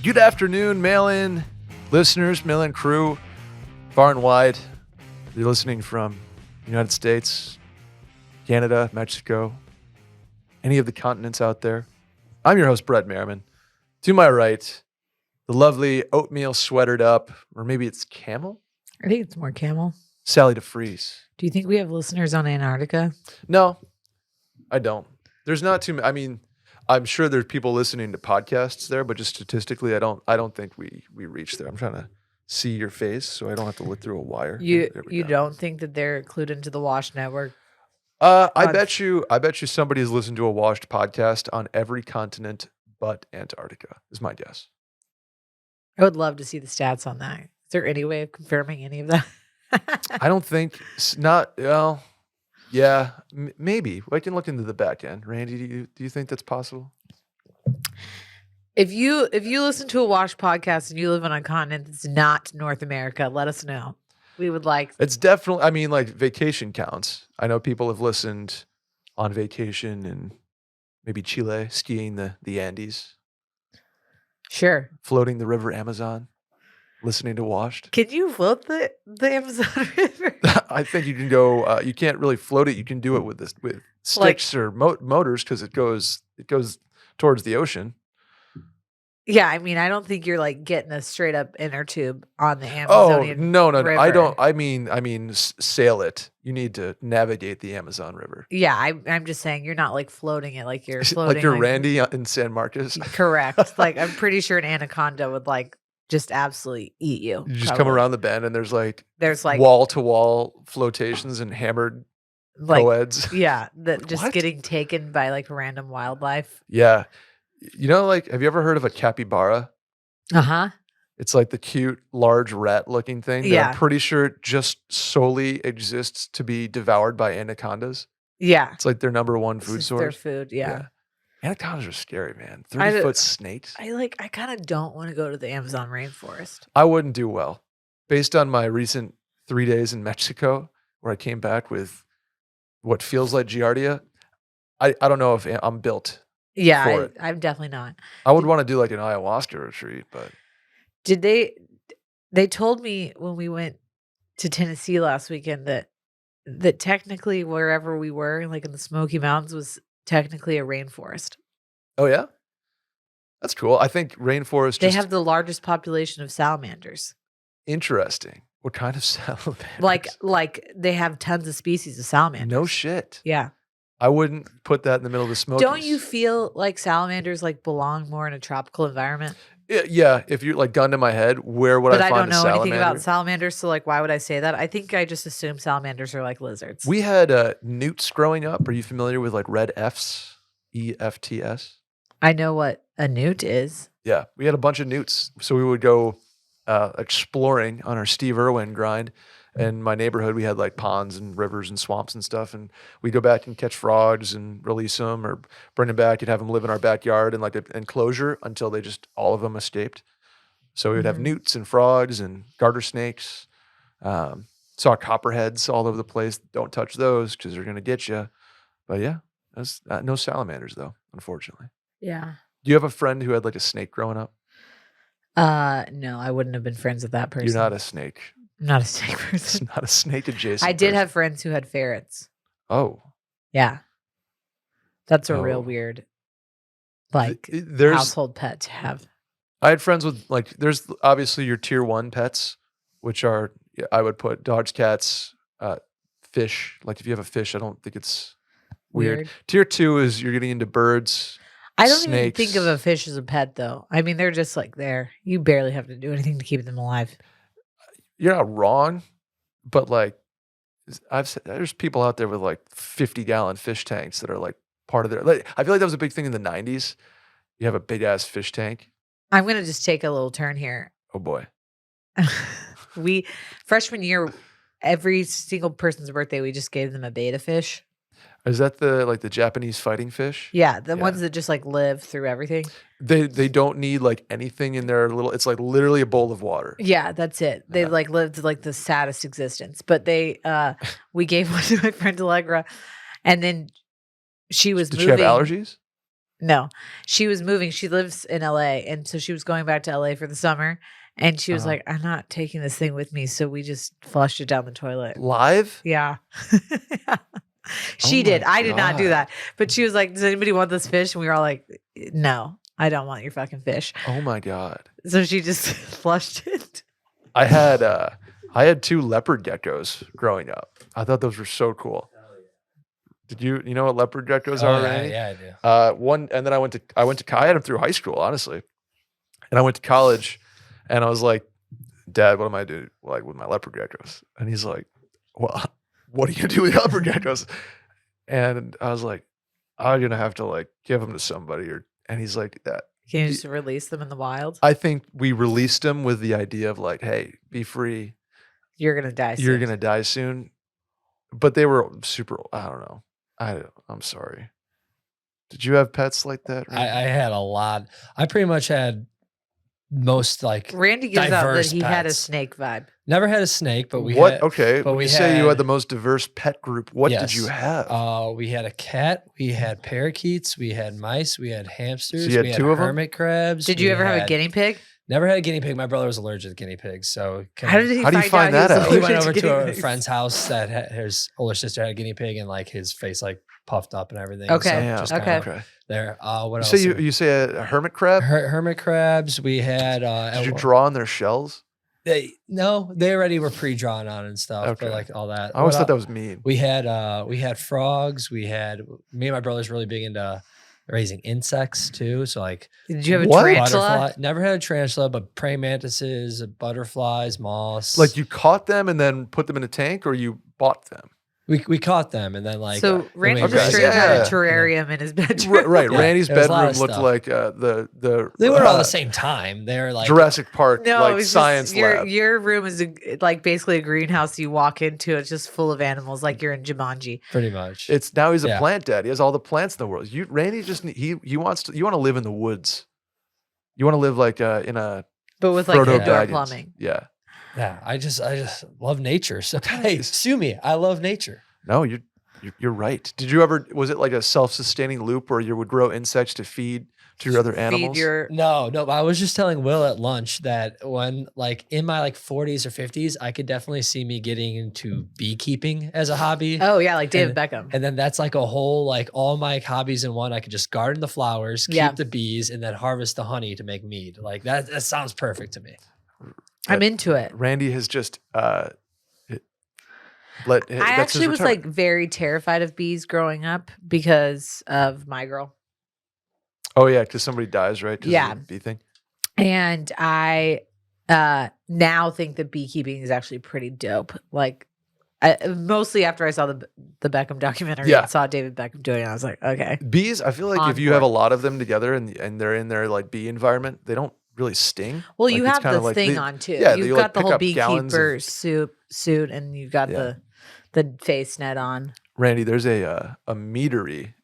Good afternoon, mail-in listeners, mail-in crew, far and wide. You're listening from the United States, Canada, Mexico, any of the continents out there. I'm your host, Brett Merriman. To my right, the lovely oatmeal sweatered up, or maybe it's camel? I think it's more camel. Sally deFries. Do you think we have listeners on Antarctica? No, I don't. There's not too many. I mean, I'm sure there's people listening to podcasts there, but just statistically, I don't think we reach there. I'm trying to see your face so I don't have to look through a wire. You don't think that they're clued into the WASH network? I bet you somebody has listened to a WAShed podcast on every continent but Antarctica, is my guess. I would love to see the stats on that. Is there any way of confirming any of that? I don't think well, yeah, maybe. I can look into the back end. Randy, do you think that's possible? If you listen to a WASH podcast and you live on a continent that's not North America, let us know. We would like. It's definitely. I mean, like vacation counts. I know people have listened on vacation in maybe Chile, skiing the Andes, Sure, floating the river Amazon, listening to Washed. Can you float the Amazon River? I think you can go. You can't really float it. You can do it with sticks or motors because it goes towards the ocean. Yeah, I mean, I don't think you're like getting a straight up inner tube on the Amazonian. Oh no, River. I don't. I mean, sail it. You need to navigate the Amazon River. Yeah, I'm just saying you're not like floating it like you're floating. Like you're Randy in San Marcos. Correct. Like I'm pretty sure an anaconda would like just absolutely eat you. You just come around the bend and there's like wall to wall flotations and hammered co-eds. Yeah, that just getting taken by like random wildlife. Yeah. You know, like, have you ever heard of a capybara? Uh-huh. It's like the cute, large rat-looking thing. Yeah. I'm pretty sure it just solely exists to be devoured by anacondas. Yeah. It's like their number one food source. Their food, yeah. Anacondas are scary, man. 30-foot snakes. I kind of don't want to go to the Amazon rainforest. I wouldn't do well. Based on my recent 3 days in Mexico, where I came back with what feels like giardia, I don't know if I'm built. Yeah, I'm definitely not. I would want to do like an ayahuasca retreat, but did they told me when we went to Tennessee last weekend that technically wherever we were, like in the Smoky Mountains, was technically a rainforest. Oh yeah? That's cool. I think rainforest they have the largest population of salamanders. Interesting. What kind of salamanders? Like they have tons of species of salamanders. No shit. Yeah. I wouldn't put that in the middle of the Smokies. Don't you feel like salamanders like belong more in a tropical environment? Yeah. If you're like gun to my head, where would I find a salamander? But I don't know anything about salamanders, so like, why would I say that? I think I just assume salamanders are like lizards. We had newts growing up. Are you familiar with like red Fs? EFTS? I know what a newt is. Yeah. We had a bunch of newts. So we would go exploring on our Steve Irwin grind. In my neighborhood, we had like ponds and rivers and swamps and stuff. And we'd go back and catch frogs and release them or bring them back and have them live in our backyard in like an enclosure until all of them escaped. So we would have newts and frogs and garter snakes. Saw copperheads all over the place. Don't touch those because they're going to get you. But yeah, no salamanders though, unfortunately. Yeah. Do you have a friend who had like a snake growing up? No, I wouldn't have been friends with that person. You're not a snake. I'm not a snake person. It's not a snake adjacent. I did have friends who had ferrets. Oh. Yeah. That's a real weird household pet to have. I had friends with like there's obviously your tier 1 pets, which are I would put dogs, cats, fish. Like if you have a fish, I don't think it's weird. Tier 2 is you're getting into birds. I don't snakes. even think of a fish as a pet though. I mean, they're just like there. You barely have to do anything to keep them alive. You're not wrong, but like there's people out there with like 50-gallon fish tanks that are like part of their. Like, I feel like that was a big thing in the 90s. You have a big ass fish tank. I'm gonna just take a little turn here. Oh boy. Freshman year, every single person's birthday, we just gave them a betta fish. Is that the Japanese fighting fish? Yeah, the ones that just like live through everything. They don't need like anything in their little. It's like literally a bowl of water. Yeah, that's it. They like lived like the saddest existence. But we gave one to my friend Allegra, and then she was Did she have allergies? No, she was moving. She lives in LA, and so she was going back to LA for the summer. And she was like, "I'm not taking this thing with me," so we just flushed it down the toilet. Live? Yeah. She did. my I did not do God. that. But she was like, "Does anybody want this fish?" And we were all like, "No, I don't want your fucking fish." Oh my God. So she just flushed it. I had 2 leopard geckos growing up. I thought those were so cool. Did you know what leopard geckos are? Randy? Yeah, I do. One, and then I went to I had them through high school, honestly, and I went to college, and I was like, "Dad, what am I doing like with my leopard geckos?" And he's like, "Well, what are you gonna do with leopard geckos?" And I was like, "I'm gonna have to like give them to somebody," and he's like, "That." Can you just release them in the wild? I think we released them with the idea of like, "Hey, be free. You're gonna die soon. You're gonna die soon." But they were super. I don't know. I'm sorry. Did you have pets like that? I had a lot. I pretty much had most like Randy gives out that diverse he had a pets. snake vibe. Never had a snake, but we what? had. Okay, but when we you say you had had- the most diverse pet group, what did Yes. you have? We had a cat. We had parakeets. We had mice. We had hamsters. you had we 2 of 'em? hermit crabs. Did you we ever have a had- guinea pig? Never had a guinea pig. My brother was allergic to guinea pigs, so How did he How do you find find out? that out? was he went allergic over to guinea a pigs? friend's house that his older sister had a guinea pig, and like his face like puffed up and everything. Okay, So Damn, just okay. kinda okay. there. What You else? say you say a hermit crab? Hermit crabs. We had. Did you draw on their shells? They already were pre-drawn on and stuff, Okay. but like all that. I always What thought that el- was mean. we had frogs. Me and my brother's really big into raising insects too. So like Did you have a What? tarantula? butterfly. Never had a tarantula, but praying mantises, butterflies, moths. Like you caught them and then put them in a tank, or you bought them? we caught them and then like So Randy we Okay, just straight up had a yeah. terrarium in his bedroom. Right. Yeah, Randy's it was a lot bedroom of looked stuff. like the they were all the same time. They're like Jurassic Park, No, like it's science just, your lab. your room is like basically a greenhouse you walk into. It's just full of animals, like you're in Jumanji. pretty much. It's now he's a Yeah. plant dad. He has all the plants in the world. Randy just he want to live in the woods. You want to live like in a But with like Frodo indoor Baggins. plumbing. Yeah. Yeah, I just love nature. So hey, sue me. I love nature. No, you're right. Did you ever? Was it like a self-sustaining loop where you would grow insects to feed to your other animals? Feed your No. I was just telling Will at lunch that when like in my like 40s or 50s, I could definitely see me getting into beekeeping as a hobby. Oh yeah, like David Beckham. And then that's like a whole like all my hobbies in one. I could just garden the flowers, keep Yeah. the bees, and then harvest the honey to make mead. Like that sounds perfect to me. I'm into it. Randy has just I actually was like very terrified of bees growing up because of my girl. oh yeah, because somebody dies, right? 'Cause of Yeah. the bee thing. And I now think that beekeeping is actually pretty dope. Like mostly after I saw the Beckham documentary Yeah. and saw David Beckham doing it, I was like, okay. Bees, I feel like On if you have a board. lot of them together and they're in their like bee environment, they don't really sting. Well, Like, you it's have kinda the like thing they- on too. yeah, You've you, got like, the pick whole up gallons of- beekeeper suit, and you've got Yeah. the face net on. Randy, there's a meadery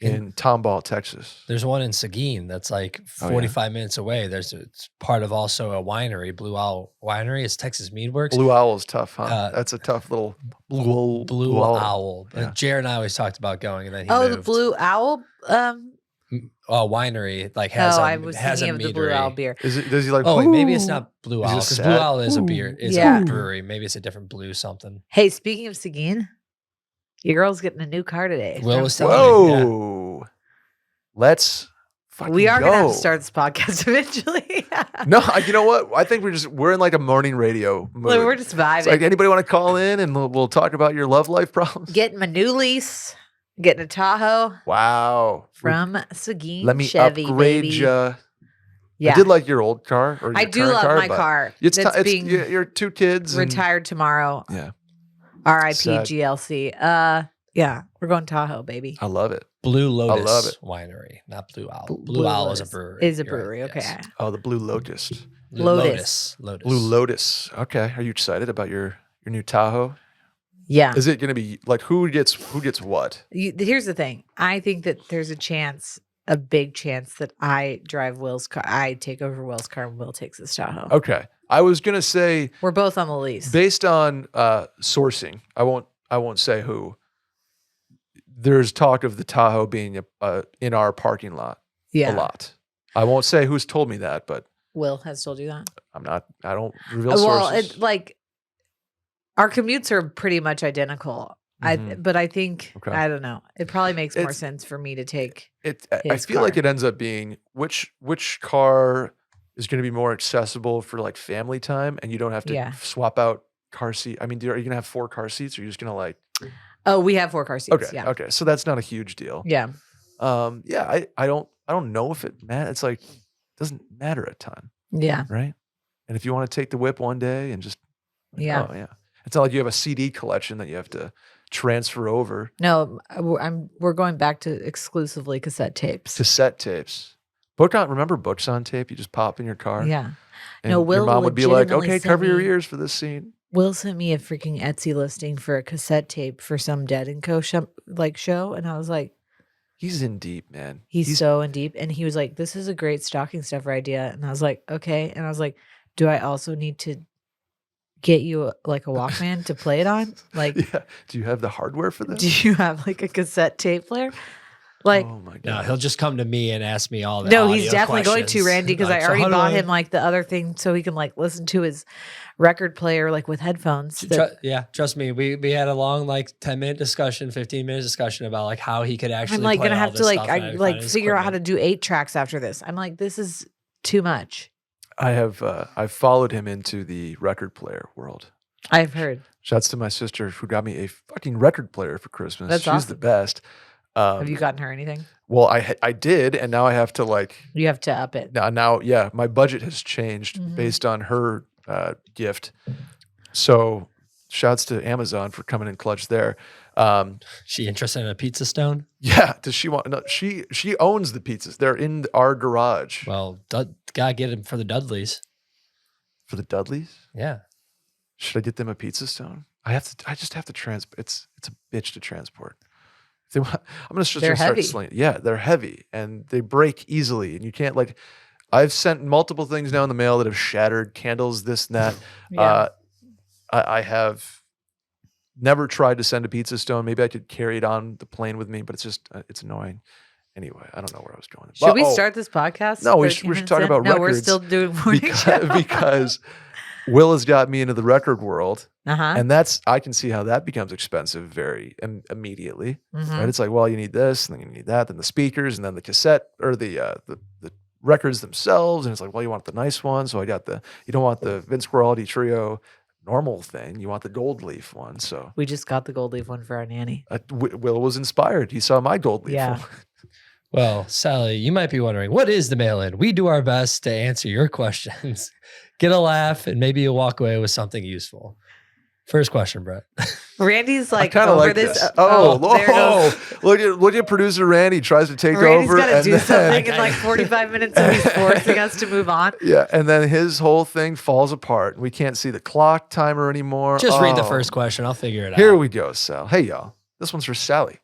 in Tomball, Texas. There's one in Seguin that's like Oh, yeah? 45 minutes away. It's part of also a winery, Blue Owl Winery. It's Texas Mead Works. Blue Owl's tough, huh? Uh, That's a tough little blue Blue Owl. Yeah. Jared and I always talked about going, and then he Oh, moved. the Blue Owl. Winery like has Oh, a I was has a thinking of the Blue Owl meadery. beer. Is it? Does he like? Oh, wait, maybe it's "Ooh"? not Blue Is he Owl just because Blue sad? Owl is a beer. Is Yeah. a brewery. Maybe it's a different blue something. Hey, speaking of Seguin, your girl's getting a new car today. Will from was Seguin. telling me, yeah. Whoa! Let's fucking We are go. gonna have to start this podcast eventually. No, you know what? I think we're in like a morning radio mood. Like, we're just vibing. It's like anybody want to call in and we'll talk about your love life problems. Getting my new lease, getting a Tahoe Wow. from Seguin Let me Chevy, upgrade baby. you. Yeah, I did like your old car. Or I your do current love car, my but car. It's, That's it's being you're 2 kids. and- retired tomorrow. Yeah, R.I.P. Sad. GLC. Yeah, we're going Tahoe, baby. I love it. Blue Lotus love it. Winery, not Blue Owl. Blue Blue Owl is a Lotus brewery. Is a You're right, brewery. Okay. yes. Oh, the Blue Locust. Blue Lotus. Lotus. Blue Lotus. Okay. Are you excited about your new Tahoe? Yeah. Is it going to be like who gets what? Here's the thing. I think that there's a big chance that I drive Will's car. I take over Will's car and Will takes his Tahoe. Okay. I was going to say We're both on the lease. based on sourcing, I won't say who. there's talk of the Tahoe being in our parking lot a lot. I won't say who's told me that, but Will has told you that. I don't reveal Well, sources. Our commutes are pretty much identical. Mhm. But I think Okay. I don't know. It probably makes more It's- sense for me to take I his feel like car. it ends up being which car is going to be more accessible for like family time, and you don't have to Yeah. swap out car seat. I mean, are you gonna have 4 car seats, or are you just gonna like? Oh, we have 4 car seats. Okay, Yeah. okay, so that's not a huge deal. Yeah. Yeah, I don't know if it matters. It's like doesn't matter a ton, Yeah. right? And if you want to take the whip one day and just, Yeah. oh yeah, it's not like you have a CD collection that you have to transfer over. No, we're going back to exclusively cassette tapes. Cassette tapes, remember books on tape? You just pop in your car. Yeah. And No, your Will mom would be like, legitimately "Okay, sent cover your me- ears for this scene." Will sent me a freaking Etsy listing for a cassette tape for some Dead and Co. show, and I was like, He's in deep, man. he's so in deep, and he was like, "This is a great stocking stuffer idea," and I was like, "Okay," and I was like, "Do I also need to get you like a Walkman to play it on? Like, Yeah. Do you have the hardware for this? do you have like a cassette tape player?" Like, oh my god. No, he'll just come to me and ask me all the no, he's audio definitely going to, questions. Randy, because Like, I so already how do bought I- him like the other thing so he can like listen to his record player like with headphones. Yeah, trust me. We had a long like 10-minute discussion, 15-minute discussion about like how he could actually I'm like play gonna all have to this like stuff, and I like find his figure out how to equipment. do 8 tracks after this. I'm like, this is too much. I've followed him into the record player world. I've heard. Shouts to my sister who got me a fucking record player for Christmas. That's She's the awesome. best. Have you gotten her anything? Well, I did, and now I have to like You have to up it. now yeah, my budget has changed Mhm. based on her gift. So shouts to Amazon for coming in clutch there. She interested in a pizza stone? Yeah, does she want? No, she owns the pizzas. They're in our garage. Well, gotta get him for the Dudleys. For the Dudleys. Yeah. Should I get them a pizza stone? I just have to transport. It's a bitch to transport. If they want, I'm gonna just They're start heavy. slinging. Yeah, they're heavy and they break easily, and you can't like. I've sent multiple things now in the mail that have shattered, candles, this and that. Yeah. I have never tried to send a pizza stone. Maybe I could carry it on the plane with me, but it's just it's annoying. Anyway, I don't know where I was going. Should we Oh, start this podcast? No, we 13 should minutes talk in? about No, we're records still doing morning because Will has got me into the record world. Uh-huh. And I can see how that becomes expensive very immediately, Mhm. right? It's like, well, you need this, and then you need that, then the speakers, and then the cassette or the records themselves. And it's like, well, you want the nice one, so I got you don't want the Vince Guaraldi Trio normal thing, you want the gold leaf one. So We just got the gold leaf one for our nanny. Will was inspired. He saw my gold leaf Yeah. one. Well, Sally, you might be wondering, what is the mail-in? We do our best to answer your questions, get a laugh, and maybe you'll walk away with something useful. First question, Brett. Randy's like I kind of over like this. this. Oh, there it goes. look at producer Randy tries to take Randy's over. got to and do then- something in like 45 minutes and he's forcing us to move on. Yeah, and then his whole thing falls apart. We can't see the clock timer anymore. Just read the Oh. first question. I'll figure it Here out. we go, Sal. Hey, y'all. This one's for Sally.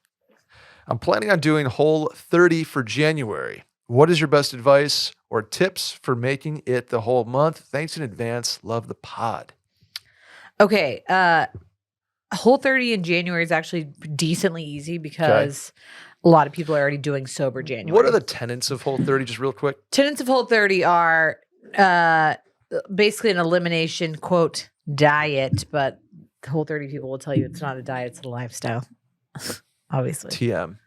I'm planning on doing Whole 30 for January. What is your best advice or tips for making it the whole month? Thanks in advance. Love the pod. Okay. Whole 30 in January is actually decently easy because a lot of people are already doing sober January. What are the tenets of Whole 30, just real quick? tenets of Whole 30 are basically an elimination, quote, diet, but Whole 30 people will tell you it's not a diet, it's a lifestyle. Obviously. TM.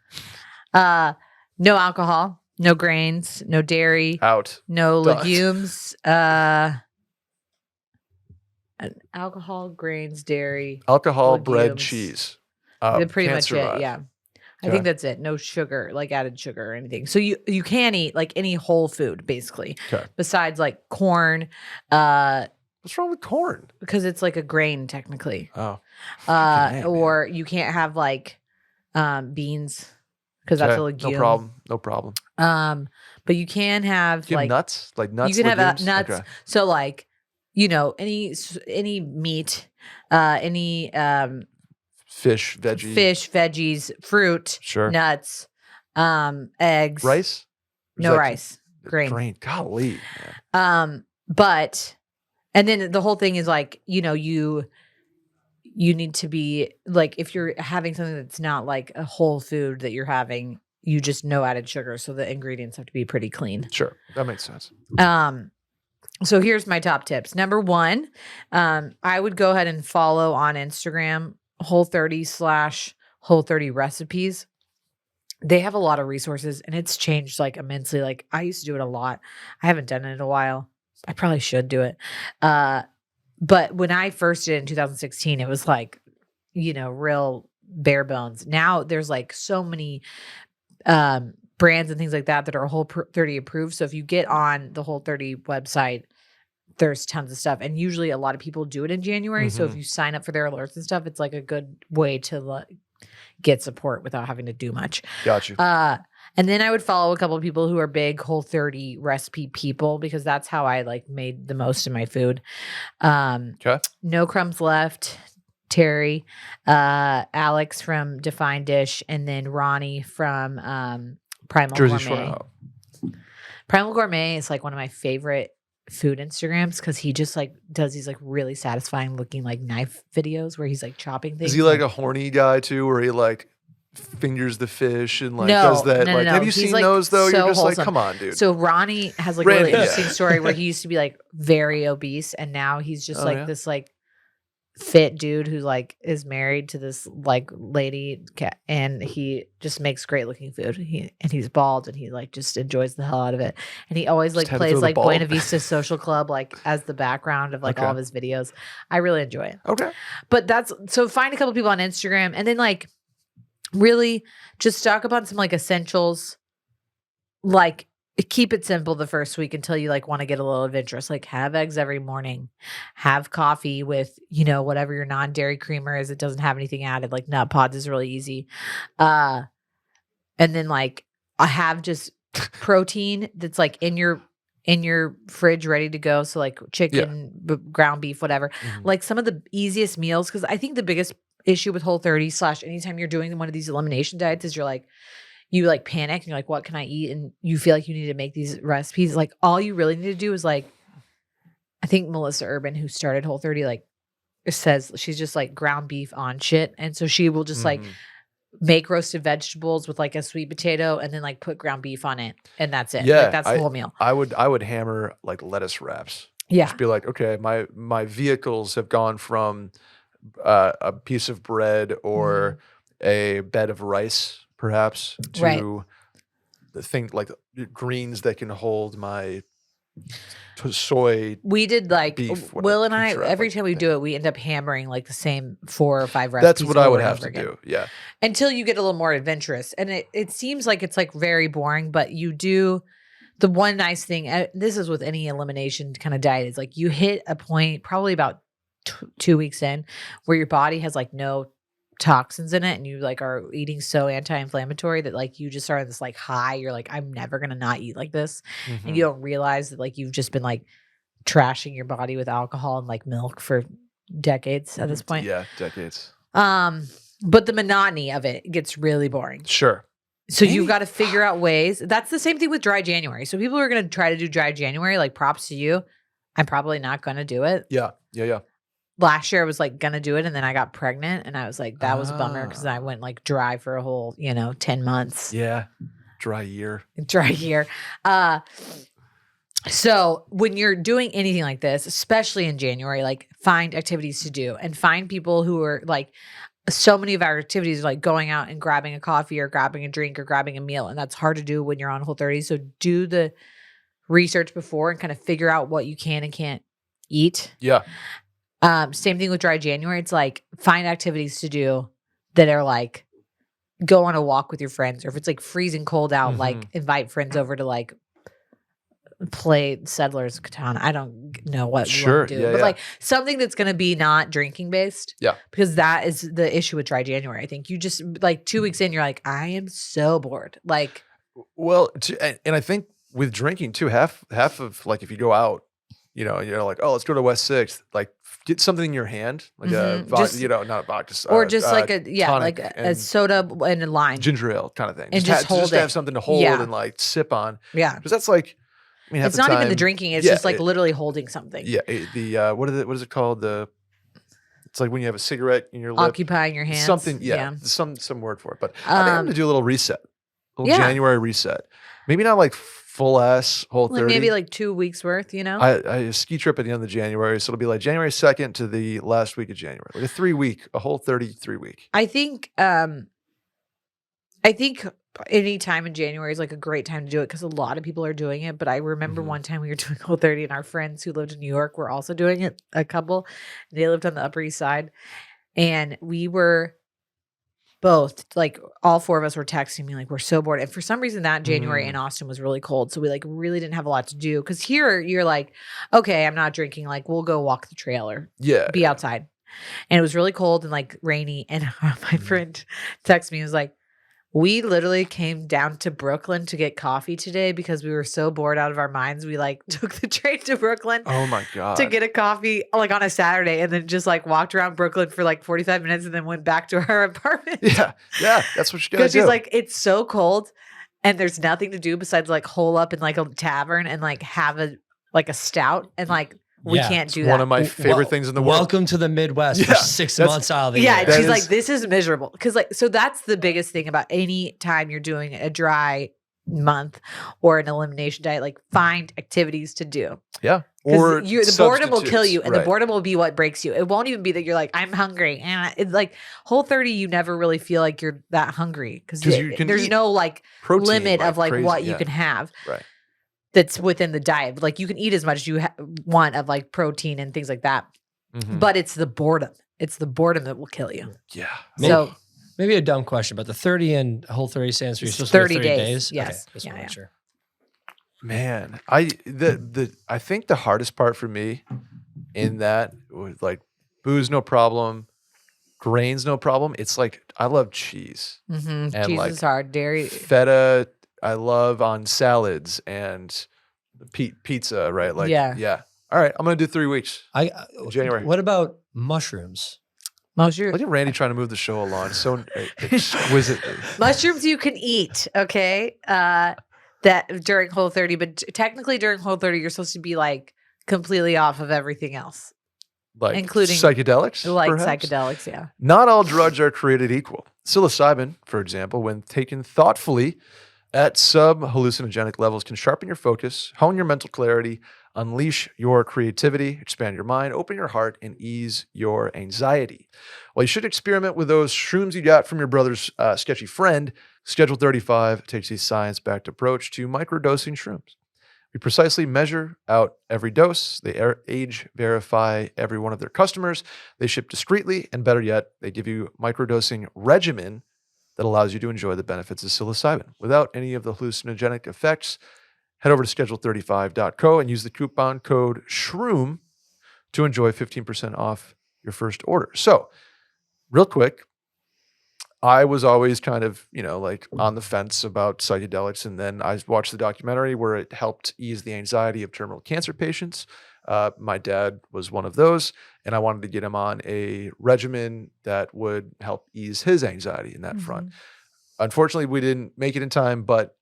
No alcohol, no grains, no dairy, Out. no Done. legumes, alcohol, grains, dairy. Alcohol, bread, Legumes. cheese. That's pretty Can't much survive. it. Yeah. I Okay. think that's it. No sugar, like added sugar or anything. So you can eat like any whole food basically. Okay. Besides like corn, What's wrong with corn? because it's like a grain technically. Oh. Fucking A, man. Or you can't have like beans because that's a Okay, legume. No problem. No problem. But you can have Do you have like nuts? Like nuts, you can have legumes? nuts. Okay. So like any meat, any Fish, veggie. fish, veggies, fruit, Sure. nuts, eggs, Rice? Or is no that- rice, grain. Grain. Golly, man. But and then the whole thing is like, you you need to be like, if you're having something that's not like a whole food that you're having, you just no added sugar. So the ingredients have to be pretty clean. Sure. That makes sense. So here's my top tips. Number 1, I would go ahead and follow on Instagram Whole30/Whole30 recipes. They have a lot of resources and it's changed like immensely. Like I used to do it a lot. I haven't done it in a while. I probably should do it. But when I first did it in 2016, it was like, real bare bones. Now there's like so many brands and things like that are Whole30 approved. So if you get on the Whole30 website, there's tons of stuff. And usually a lot of people do it in January. So if you sign up for their alerts and stuff, it's like a good way to get support without having to do much. Got you. And then I would follow a couple of people who are big Whole30 recipe people because that's how I like made the most of my food. Okay. No Crumbs Left, Terry, Alex from Define Dish, and then Ronnie from Primal Jersey Gourmet. Shore. Primal Gourmet is like one of my favorite food Instagrams because he just like does these like really satisfying looking like knife videos where he's like chopping things. Is he like a horny guy too, where he like fingers the fish and like No, does that? no, like, no. have you He's, seen like, those though? so You're just wholesome. like, come on, dude. So Ronnie has like a really Randy, interesting story where he used to be like very obese and now he's just like this like fit dude who like is married to this like lady and he just makes great looking food. He's bald and he like just enjoys the hell out of it. And he always like plays like Buena Vista Social Club like as the background of like all of his videos. I really enjoy it. Okay. But so find a couple people on Instagram and then like really just stock up on some like essentials. Like keep it simple the first week until you like want to get a little adventurous. Like have eggs every morning, have coffee with, whatever your non-dairy creamer is. It doesn't have anything added. Like nut pods is really easy. And then like I have just protein that's like in your fridge ready to go. So like chicken, ground beef, whatever. Like some of the easiest meals. Cause I think the biggest issue with Whole30 / anytime you're doing one of these elimination diets is you like panic and you're like, what can I eat? And you feel like you need to make these recipes. Like all you really need to do is like, I think Melissa Urban, who started Whole30, like says she's just like ground beef on shit. And so she will just like make roasted vegetables with like a sweet potato and then like put ground beef on it. And that's it. Yeah. Like that's the whole meal. I would hammer like lettuce wraps. Yeah. Just be like, okay, my vehicles have gone from a piece of bread or a bed of rice, perhaps, to the thing like greens that can hold my soy. We did like beef, Will and I every time we do it, we end up hammering like the same 4 or 5 recipes. That's what I would have to do. Yeah. Until you get a little more adventurous. And it seems like it's like very boring, but you do the one nice thing. This is with any elimination kind of diet is like you hit a point probably about 2 weeks in where your body has like no toxins in it and you like are eating so anti-inflammatory that like you just are in this like high. You're like, I'm never gonna not eat like this. And you don't realize that like you've just been like trashing your body with alcohol and like milk for decades at this point. Yeah, decades. But the monotony of it gets really boring. Sure. So you've got to figure out ways. That's the same thing with dry January. So people are going to try to do dry January, like props to you. I'm probably not going to do it. Yeah. Last year I was like going to do it and then I got pregnant and I was like, that was a bummer because I went like dry for a whole, 10 months. Yeah. Dry year. So when you're doing anything like this, especially in January, like find activities to do and find people who are like, so many of our activities are like going out and grabbing a coffee or grabbing a drink or grabbing a meal. And that's hard to do when you're on Whole30. So do the research before and kind of figure out what you can and can't eat. Yeah. Same thing with dry January. It's like find activities to do that are like go on a walk with your friends, or if it's like freezing cold out, like invite friends over to like play Settlers Catan. I don't know what you want to do, but like something that's going to be not drinking based. Yeah. Because that is the issue with dry January. I think you just like 2 weeks in, you're like, I am so bored. Like, well, and I think with drinking too, half of like, if you go out, you're like, oh, let's go to West 6th, like get something in your hand, like a vodka, not a vodka, or just like a tonic like a soda and a lime, ginger ale kind of thing, and just have something to hold and like sip on. Yeah, because that's like, I mean, it's not even the drinking; it's just like literally holding something. Yeah, the what is it called? It's like when you have a cigarette in your lip. Occupying your hands. Something, yeah. Some word for it. But I think I'm gonna do a little reset, a little yeah. January reset. Maybe not like full ass whole 30. Like maybe like 2 weeks worth, you know? I ski trip at the end of January, so it'll be like January 2nd to the last week of January, like a whole 33 week. I think any time in January is like a great time to do it because a lot of people are doing it. But I remember one time we were doing Whole 30 and our friends who lived in New York were also doing it, a couple. They lived on the Upper East Side. And we were both, like all four of us were texting me like, we're so bored. And for some reason that January in Austin was really cold. So we like really didn't have a lot to do. Because here you're like, okay, I'm not drinking. Like we'll go walk the trail or be outside. And it was really cold and like rainy. And my friend texted me and was like, we literally came down to Brooklyn to get coffee today because we were so bored out of our minds. We like took the train to Brooklyn. Oh my God. To get a coffee like on a Saturday and then just like walked around Brooklyn for like 45 minutes and then went back to our apartment. Yeah. That's what you gotta do. Because she's like, it's so cold and there's nothing to do besides like hole up in like a tavern and like have a stout and like we can't do that. One of my favorite things in the world. Welcome to the Midwest for 6 months out of the year. Yeah, she's like, this is miserable. Because like, so that's the biggest thing about any time you're doing a dry month or an elimination diet. Like, find activities to do. Yeah, or the boredom will kill you, and right. the boredom will be what breaks you. It won't even be that you're like, I'm hungry, and it's like Whole 30. You never really feel like you're that hungry because there's no like protein, limit like of like crazy, what you can have. Right. That's within the diet. Like you can eat as much as you want of like protein and things like that. But it's the boredom. It's the boredom that will kill you. Yeah. So maybe a dumb question, but the 30 and Whole 30 stands for you're supposed 30 to do 30 days. days? Yes. Okay, just want to make sure. Man, I think the hardest part for me in that was like booze no problem, grains no problem. It's like I love cheese. And cheese like is hard. Dairy, feta. I love on salads and pizza. Right? Like yeah. All right, I'm gonna do 3 weeks. January. What about mushrooms? Look at Randy trying to move the show along so exquisitely. Mushrooms you can eat, okay? That during Whole 30, but technically during Whole 30, you're supposed to be like completely off of everything else, like including psychedelics. Like perhaps? Psychedelics, yeah. Not all drugs are created equal. Psilocybin, for example, when taken thoughtfully at sub-hallucinogenic levels, can sharpen your focus, hone your mental clarity, unleash your creativity, expand your mind, open your heart, and ease your anxiety. While you should experiment with those shrooms you got from your brother's sketchy friend, Schedule 35 takes a science-backed approach to microdosing shrooms. We precisely measure out every dose. They age verify every one of their customers. They ship discreetly, and better yet, they give you microdosing regimen that allows you to enjoy the benefits of psilocybin without any of the hallucinogenic effects. Head over to schedule35.co and use the coupon code SHROOM to enjoy 15% off your first order. So, real quick, I was always kind of, like on the fence about psychedelics. And then I watched the documentary where it helped ease the anxiety of terminal cancer patients. My dad was one of those, and I wanted to get him on a regimen that would help ease his anxiety in that front. Unfortunately, we didn't make it in time, but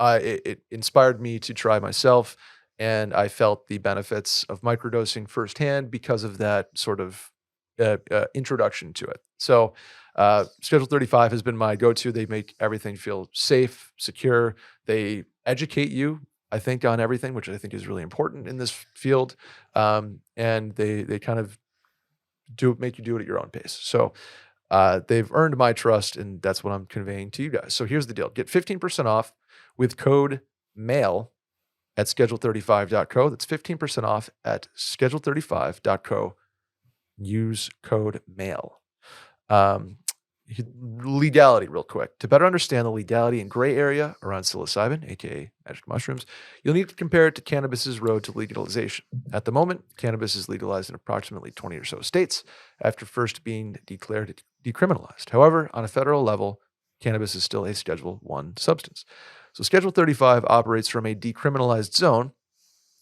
it inspired me to try myself, and I felt the benefits of microdosing firsthand because of that sort of introduction to it. So Schedule 35 has been my go-to. They make everything feel safe, secure. They educate you, I think, on everything, which I think is really important in this field. And they kind of make you do it at your own pace. So they've earned my trust, and that's what I'm conveying to you guys. So here's the deal. Get 15% off with code MAIL at schedule35.co. That's 15% off at schedule35.co. Use code MAIL. Legality, real quick. To better understand the legality and gray area around psilocybin, aka magic mushrooms, you'll need to compare it to cannabis's road to legalization. At the moment, cannabis is legalized in approximately 20 or so states after first being declared decriminalized. However, on a federal level, cannabis is still a Schedule 1 substance. So Schedule 35 operates from a decriminalized zone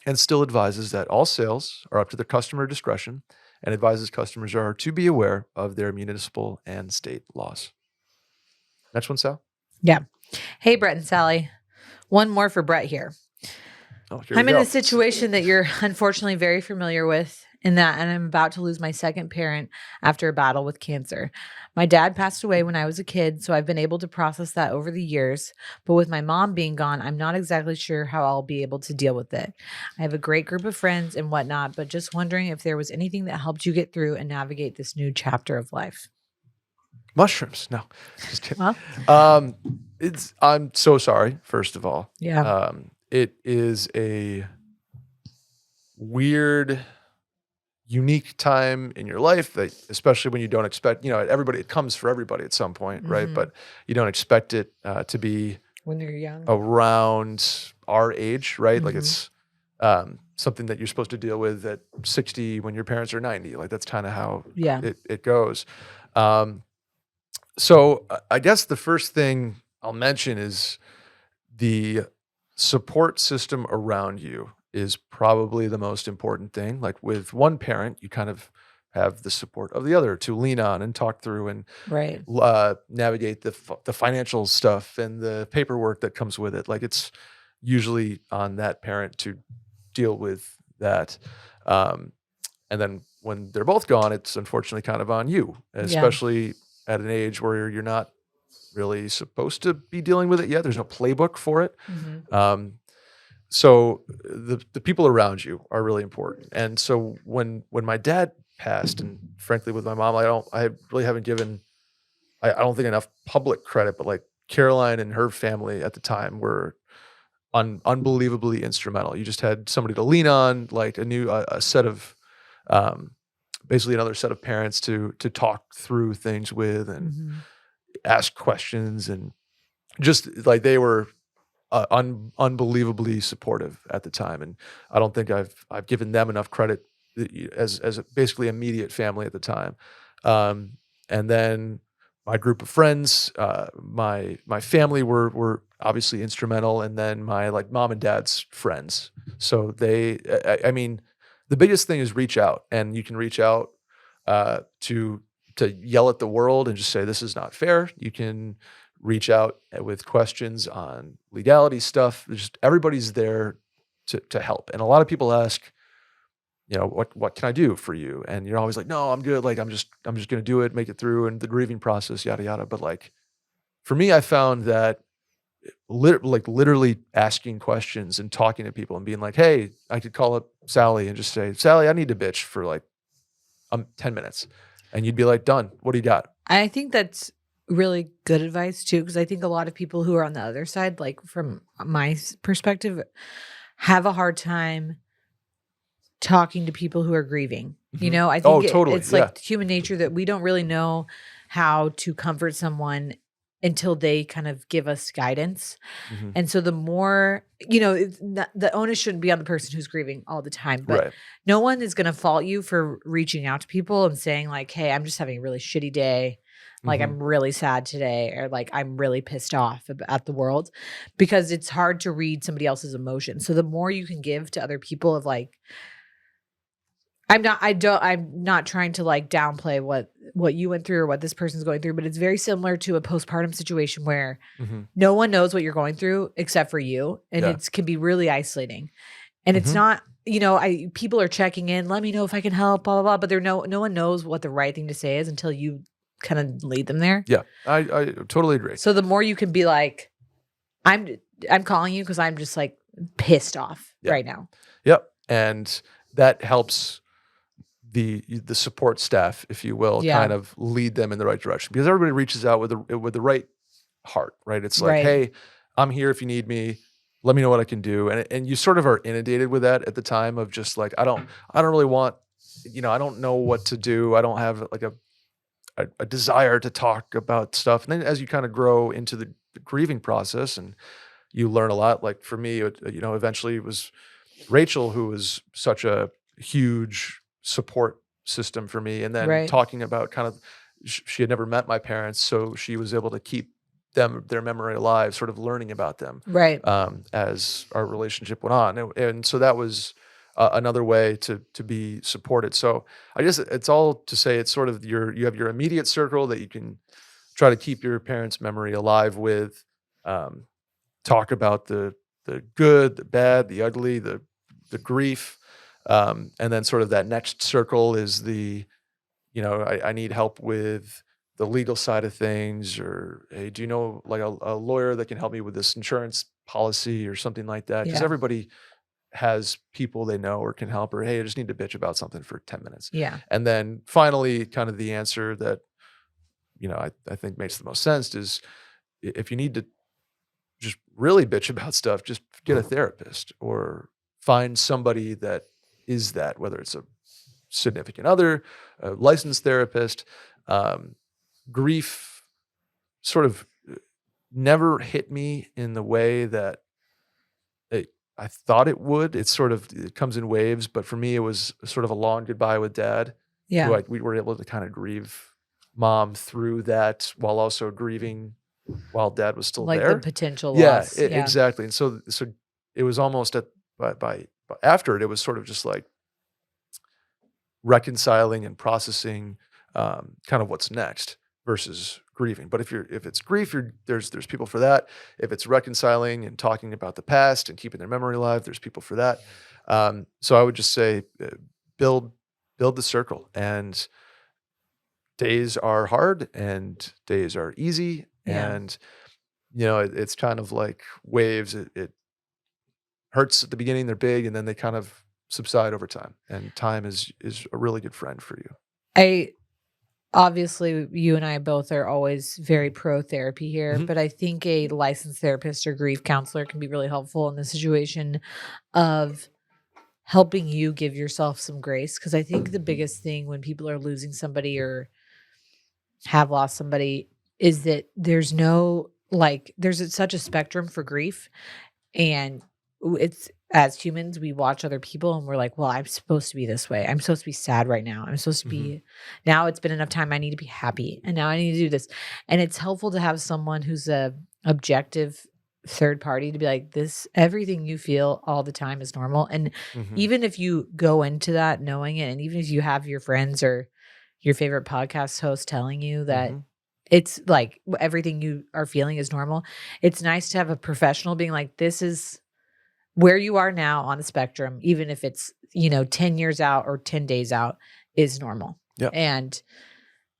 and still advises that all sales are up to the customer discretion, and advises customers are to be aware of their municipal and state laws. Next one, Sal. Yeah. Hey, Brett and Sally. One more for Brett here. Oh, I'm in a situation that you're unfortunately very familiar with, and I'm about to lose my second parent after a battle with cancer. My dad passed away when I was a kid, so I've been able to process that over the years. But with my mom being gone, I'm not exactly sure how I'll be able to deal with it. I have a great group of friends and whatnot, but just wondering if there was anything that helped you get through and navigate this new chapter of life. Mushrooms. No, just kidding. Well, I'm so sorry, first of all. yeah. It is a weird, unique time in your life that, especially when you don't expect, it comes for everybody at some point, right? Mhm. But you don't expect it to be When you're young. around our age, right? Like Mhm. it's something that you're supposed to deal with at 60 when your parents are 90. Like that's kind of how Yeah. it goes. So I guess the first thing I'll mention is the support system around you is probably the most important thing. Like with one parent, you kind of have the support of the other to lean on and talk through and Right. navigate the financial stuff and the paperwork that comes with it. Like it's usually on that parent to deal with that. Um, and then when they're both gone, it's unfortunately kind of on you, Yeah. especially at an age where you're not really supposed to be dealing with it yet. There's no playbook for it. Mhm. So the people around you are really important. And so when my dad passed, and frankly with my mom, I really haven't given I don't think enough public credit, but like Caroline and her family at the time were unbelievably instrumental. You just had somebody to lean on, like a set of um, basically another set of parents to talk through things with and Mhm. ask questions, and just like they were unbelievably supportive at the time. And I don't think I've given them enough credit as a basically immediate family at the time. Um, and then my group of friends, my family were obviously instrumental, and then my like mom and dad's friends. So I mean, the biggest thing is reach out, and you can reach out to yell at the world and just say this is not fair. You can reach out with questions on legality stuff. Just everybody's there to help. And a lot of people ask, what can I do for you? And you're always like, no, I'm good. Like I'm just gonna do it, make it through, and the grieving process, yada yada. But like for me, I found that literally asking questions and talking to people and being like, hey, I could call up Sally and just say, Sally, I need to bitch for like 10 minutes. And you'd be like, done. What do you got? I think that's really good advice too, because I think a lot of people who are on the other side, like from my perspective, have a hard time talking to people who are grieving. Mhm. I Oh, think totally. it's Yeah. like human nature that we don't really know how to comfort someone until they kind of give us guidance. Mhm. And so the more, the onus shouldn't be on the person who's grieving all the time, but Right. no one is going to fault you for reaching out to people and saying like, hey, I'm just having a really shitty day. Like Mhm. I'm really sad today, or like I'm really pissed off at the world, because it's hard to read somebody else's emotions. So the more you can give to other people of like, I'm not trying to like downplay what you went through or what this person's going through, but it's very similar to a postpartum situation where Mhm. no one knows what you're going through except for you, and Yeah. it can be really isolating. And it's Mhm. not, I people are checking in, let me know if I can help, blah blah blah, but no one knows what the right thing to say is until you kind of lead them there. Yeah. I totally agree. So the more you can be like, I'm I'm calling you because I'm just like pissed off Yeah. right now. Yep. And that helps the support staff, if you will, Yeah. kind of lead them in the right direction, because everybody reaches out with the right heart, right? It's like, Right. hey, I'm here if you need me. Let me know what I can do. And you sort of are inundated with that at the time of just like, I don't really want, I don't know what to do. I don't have like a desire to talk about stuff. And then as you kind of grow into the grieving process and you learn a lot, like for me, eventually it was Rachel who was such a huge support system for me. And then Right. talking about kind of, she had never met my parents, so she was able to keep their memory alive, sort of learning about them Right. as our relationship went on. And so that was another way to be supported. So I guess it's all to say it's sort of you have your immediate circle that you can try to keep your parents' memory alive with. Talk about the good, the bad, the ugly, the grief, And then sort of that next circle is I need help with the legal side of things, or hey, do you know like a lawyer that can help me with this insurance policy or something like that? Because Yeah. everybody has people they know or can help, or hey, I just need to bitch about something for 10 minutes. Yeah. And then finally, kind of the answer that, I think makes the most sense is if you need to just really bitch about stuff, just get a therapist or find somebody that is that, whether it's a significant other, a licensed therapist. Grief sort of never hit me in the way that I thought it would. It comes in waves, but for me, it was sort of a long goodbye with dad. Yeah. Who we were able to kind of grieve mom through that while also grieving while dad was still Like there. the potential Yeah, loss. Yeah. exactly. And so it was almost by after it was sort of just like reconciling and processing kind of what's next versus grieving. But if it's grief, there's people for that. If it's reconciling and talking about the past and keeping their memory alive, there's people for that. So I would just say build the circle. And days are hard and days are easy. Yeah. And it's kind of like waves. It hurts at the beginning, they're big, and then they kind of subside over time. And time is a really good friend for you. Obviously, you and I both are always very pro therapy here, Mhm. but I think a licensed therapist or grief counselor can be really helpful in the situation of helping you give yourself some grace. Because I think the biggest thing when people are losing somebody or have lost somebody is that there's such a spectrum for grief. And it's, as humans, we watch other people and we're like, well, I'm supposed to be this way. I'm supposed to be sad right now. I'm supposed to be, now it's been enough time. I need to be happy. And now I need to do this. And it's helpful to have someone who's a objective third party to be like, everything you feel all the time is normal. And Mhm. even if you go into that knowing it, and even if you have your friends or your favorite podcast host telling you that Mhm. it's like everything you are feeling is normal, it's nice to have a professional being like, this is where you are now on the spectrum, even if it's, 10 years out or 10 days out, is normal. Yeah.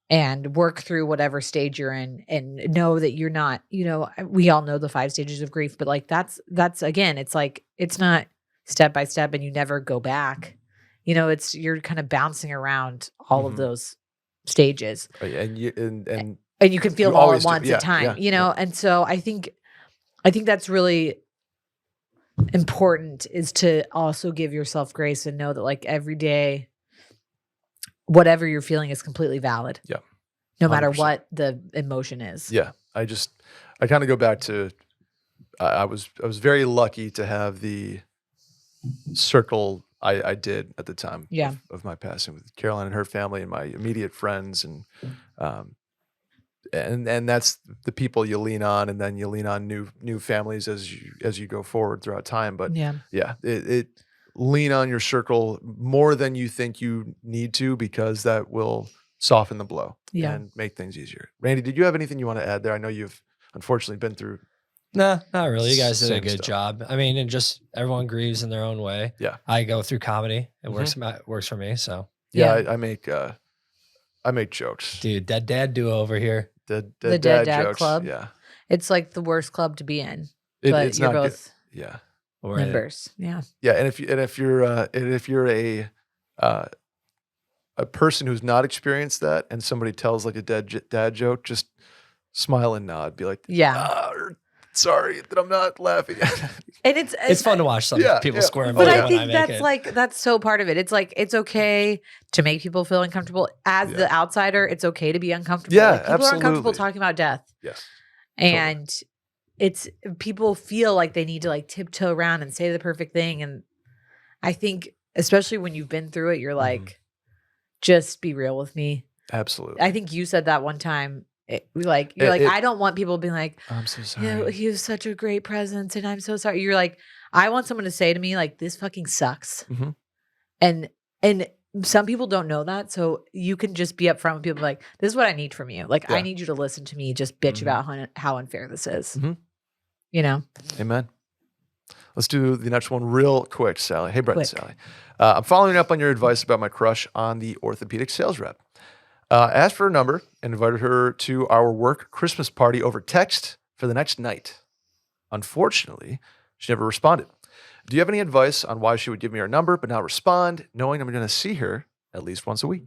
And work through whatever stage you're in, and know that you're not, we all know the 5 stages of grief, but like that's again, it's like, it's not step by step and you never go back. You're kind of bouncing around all of Mhm. those stages. And And you can feel you them all always at do. once Yeah, at time, yeah. And so I think that's really important, is to also give yourself grace and know that like every day, whatever you're feeling is completely valid. Yeah. No matter 100%. what the emotion is. Yeah. I kind of go back to I was very lucky to have the circle I did at the time Yeah. of my passing, with Caroline and her family and my immediate friends, um, and that's the people you lean on, and then you lean on new families as you go forward throughout time. But Yeah. it lean on your circle more than you think you need to, because that will soften the blow Yeah. and make things easier. Randy, did you have anything you want to add there? I know you've unfortunately been through. Nah, not really. You guys did a Same good stuff. job. I mean, and just everyone grieves in their own way. Yeah. I go through comedy. It Mhm. works for me. So Yeah, Yeah. I make jokes. dude, that dad duo over here. The The dad Dad jokes. Club. Yeah. It's like the worst club to be in. But It's you're not good. both Yeah. We're in it. members. Yeah. Yeah, and if you're a person who's not experienced that, and somebody tells like a dad joke, just smile and nod. Be like, Yeah. sorry that I'm not laughing. And it's It's fun to watch some Yeah, people yeah. squirm But Oh, away I yeah. when I think make it. that's so part of it. It's like, it's okay to make people feel uncomfortable. As Yeah. the outsider, it's okay to be uncomfortable. Yeah, Like, people are uncomfortable absolutely. talking about death. Yes. And it's, people feel like they need to like tiptoe around and say the perfect thing. And I think, especially when you've been through it, you're like, just be real with me. Absolutely. I think you said that one time. You're like, It- I don't want people being like, I'm so sorry. yeah, he was such a great presence and I'm so sorry. You're like, I want someone to say to me like, this fucking sucks. Mhm. And some people don't know that. So you can just be upfront with people like, this is what I need from you. Like, I Yeah. need you to listen to me just bitch Mhm. about how unfair this is. Mhm. You know? Amen. Let's do the next one real quick, Sally. Hey, Brett and Quick. Sally. I'm following up on your advice about my crush on the orthopedic sales rep. Asked for her number and invited her to our work Christmas party over text for the next night. Unfortunately, she never responded. Do you have any advice on why she would give me her number but not respond, knowing I'm going to see her at least once a week?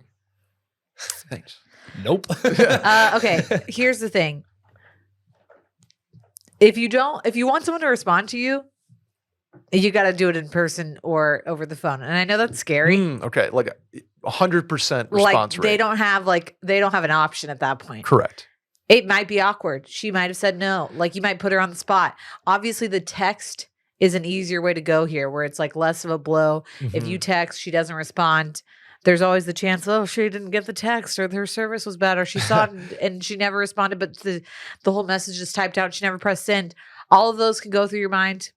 Thanks. Nope. Okay, here's the thing. If you want someone to respond to you, you got to do it in person or over the phone. And I know that's scary. Okay, like 100% response Like rate. they don't have an option at that point. Correct. It might be awkward. She might have said no. Like you might put her on the spot. Obviously, the text is an easier way to go here, where it's like less of a blow. If you text, she doesn't respond. There's always the chance, oh, she didn't get the text, or her service was bad, or she saw it and she never responded, but the whole message just typed out. She never pressed send. All of those can go through your mind.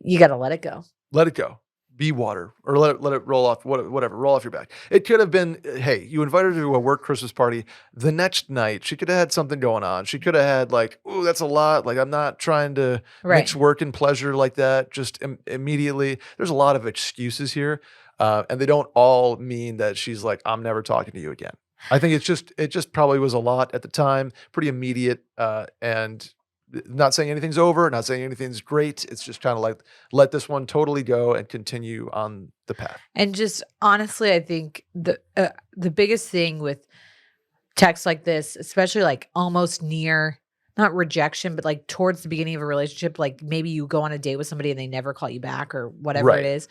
You got to let it go. Let it go. Be water, or let it roll off, whatever, roll off your back. It could have been, hey, you invited her to a work Christmas party the next night. She could have had something going on. She could have had like, ooh, that's a lot. Like, I'm not trying to mix work and pleasure like that. Just immediately. There's a lot of excuses here. And they don't all mean that she's like, I'm never talking to you again. I think it just probably was a lot at the time, pretty immediate, and not saying anything's over, not saying anything's great. It's just kind of like, let this one totally go and continue on the path. And just honestly, I think the biggest thing with texts like this, especially like almost near, not rejection, but like towards the beginning of a relationship, like maybe you go on a date with somebody and they never call you back or whatever it is.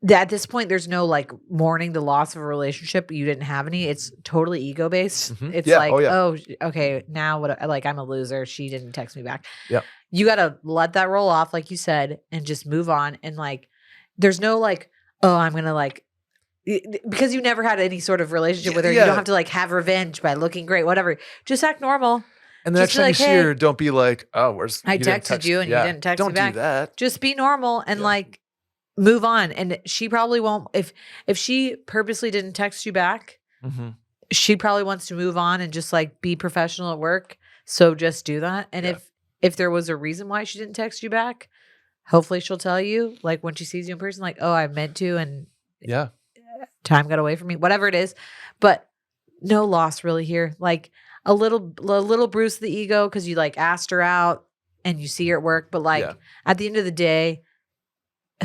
At this point, there's no like mourning the loss of a relationship. You didn't have any. It's totally ego based. It's like, oh, okay, now what? Like I'm a loser. She didn't text me back. Yeah, you got to let that roll off, like you said, and just move on. And like, there's no like, oh, I'm gonna like, because you never had any sort of relationship with her. You don't have to like have revenge by looking great, whatever. Just act normal. And the next time you see her, don't be like, oh, I texted you and you didn't text me back. Don't do that. Just be normal and like move on. And she probably won't, if she purposely didn't text you back, she probably wants to move on and just like be professional at work. So just do that. And if there was a reason why she didn't text you back, hopefully she'll tell you like when she sees you in person, like, oh, I meant to, and time got away from me, whatever it is. But no loss really here. Like a little bruise to the ego because you like asked her out and you see her at work, but like at the end of the day,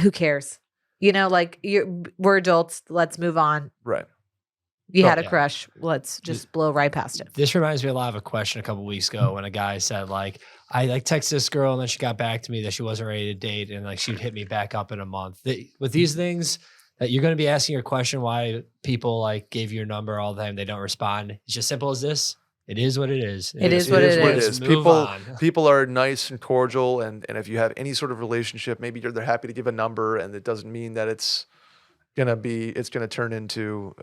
who cares? You know, like we're adults. Let's move on. Right. You had a crush. Let's just blow right past it. This reminds me a lot of a question a couple weeks ago when a guy said like, I like texted this girl and then she got back to me that she wasn't ready to date and like she'd hit me back up in a month. With these things that you're going to be asking your question why people like gave you your number all the time, they don't respond. It's just simple as this. It is what it is. It is what it is. People are nice and cordial, and if you have any sort of relationship, maybe they're happy to give a number, and it doesn't mean that it's gonna turn into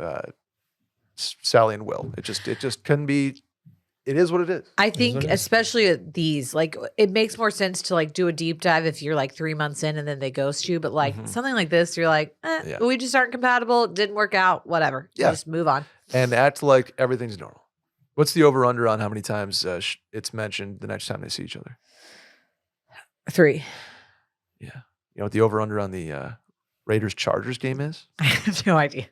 Sally and Will. It just can be. It is what it is. I think, especially at these, like it makes more sense to like do a deep dive if you're like 3 months in and then they ghost you. But like something like this, you're like, we just aren't compatible. It didn't work out. Whatever. Yeah. Just move on and act like everything's normal. What's the over-under on how many times it's mentioned the next time they see each other? 3. Yeah. You know what the over-under on the Raiders-Chargers game is? I have no idea.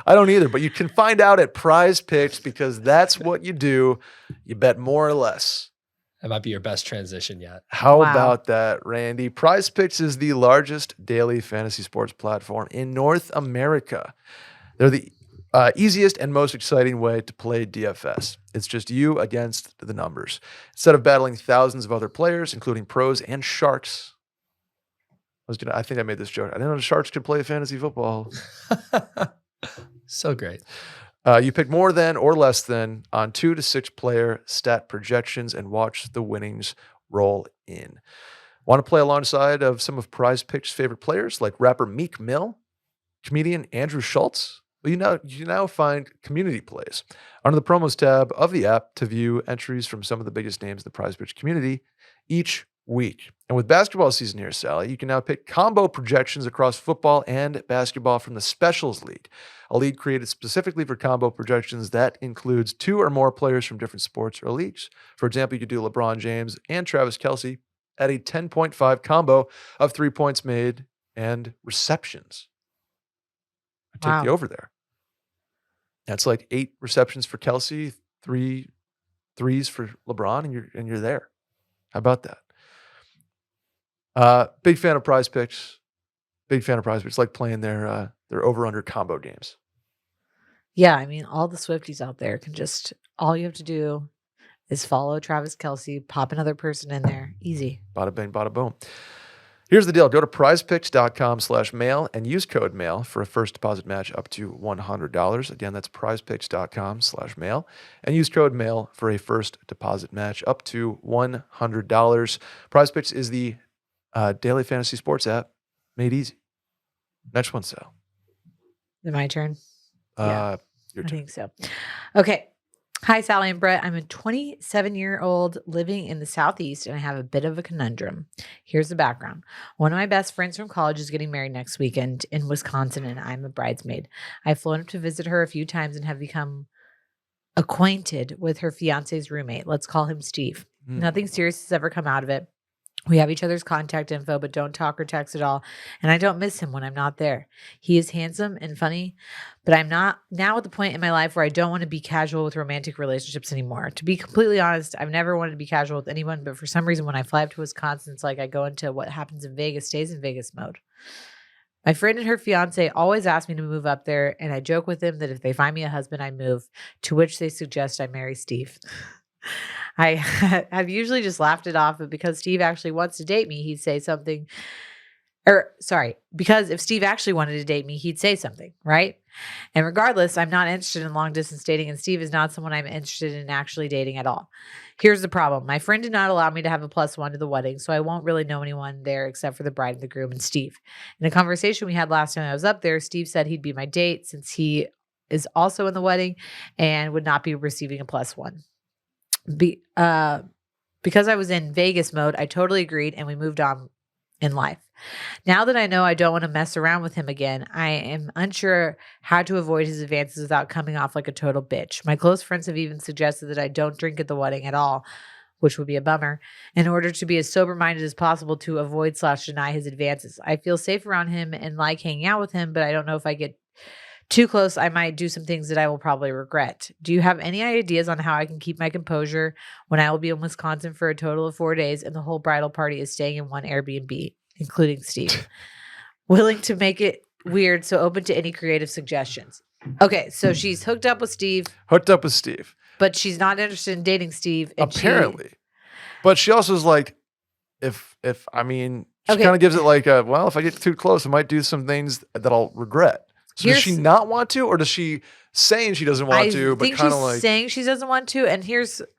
I don't either, but you can find out at Prize Picks because that's what you do. You bet more or less. That might be your best transition yet. How about that, Randy? Prize Picks is the largest daily fantasy sports platform in North America. They're the easiest and most exciting way to play DFS. It's just you against the numbers. Instead of battling thousands of other players, including pros and sharks. I think I made this joke. I didn't know the Sharks could play fantasy football. So great. You pick more than or less than on 2 to 6 player stat projections and watch the winnings roll in. Want to play alongside of some of Prize Picks' favorite players like rapper Meek Mill, comedian Andrew Schultz? Well, you now find community plays under the promos tab of the app to view entries from some of the biggest names in the Prize Picks community each week. And with basketball season here, Sally, you can now pick combo projections across football and basketball from the Specials League, a league created specifically for combo projections that includes 2 or more players from different sports or leagues. For example, you could do LeBron James and Travis Kelce at a 10.5 combo of 3 points made and receptions. I take Wow. the over there. That's like 8 receptions for Kelce, 3 threes for LeBron, and you're there. How about that? Big fan of Prize Picks. Big fan of Prize Picks. Like playing their over/under combo games. Yeah, I mean, all the Swifties out there can just, all you have to do is follow Travis Kelce, pop another person in there. Easy. Bada bing, bada boom. Here's the deal. Go to prizepicks.com/mail and use code MAIL for a first deposit match up to $100. Again, that's prizepicks.com/mail and use code MAIL for a first deposit match up to $100. Prize Picks is the daily fantasy sports app made easy. Next one, Sal. Is it my turn? Your I turn. think so. Okay. Hi, Sally and Brett. I'm a 27-year-old living in the Southeast, and I have a bit of a conundrum. Here's the background. One of my best friends from college is getting married next weekend in Wisconsin, and I'm a bridesmaid. I've flown up to visit her a few times and have become acquainted with her fiance's roommate. Let's call him Steve. Nothing serious has ever come out of it. We have each other's contact info, but don't talk or text at all. And I don't miss him when I'm not there. He is handsome and funny, but I'm not now at the point in my life where I don't want to be casual with romantic relationships anymore. To be completely honest, I've never wanted to be casual with anyone, but for some reason, when I fly up to Wisconsin, it's like I go into what happens in Vegas stays in Vegas mode. My friend and her fiance always ask me to move up there, and I joke with them that if they find me a husband, I move, to which they suggest I marry Steve. I have usually just laughed it off, but because Steve actually wants to date me, he'd say something. Because if Steve actually wanted to date me, he'd say something, right? And regardless, I'm not interested in long distance dating, and Steve is not someone I'm interested in actually dating at all. Here's the problem. My friend did not allow me to have a +1 to the wedding, so I won't really know anyone there except for the bride and the groom and Steve. In a conversation we had last time I was up there, Steve said he'd be my date since he is also in the wedding and would not be receiving a +1. Because I was in Vegas mode, I totally agreed and we moved on in life. Now that I know I don't want to mess around with him again, I am unsure how to avoid his advances without coming off like a total bitch. My close friends have even suggested that I don't drink at the wedding at all, which would be a bummer, in order to be as sober-minded as possible to avoid/deny his advances. I feel safe around him and like hanging out with him, but I don't know if I get too close, I might do some things that I will probably regret. Do you have any ideas on how I can keep my composure when I will be in Wisconsin for a total of 4 days and the whole bridal party is staying in one Airbnb, including Steve? Willing to make it weird, so open to any creative suggestions. Okay, so she's hooked up with Steve, but she's not interested in dating Steve. And Apparently. But she also is like, she kind of gives it like, if I get too close, I might do some things that I'll regret. So does she not want to, or does she saying she doesn't want to, but kind of like saying she doesn't want to? And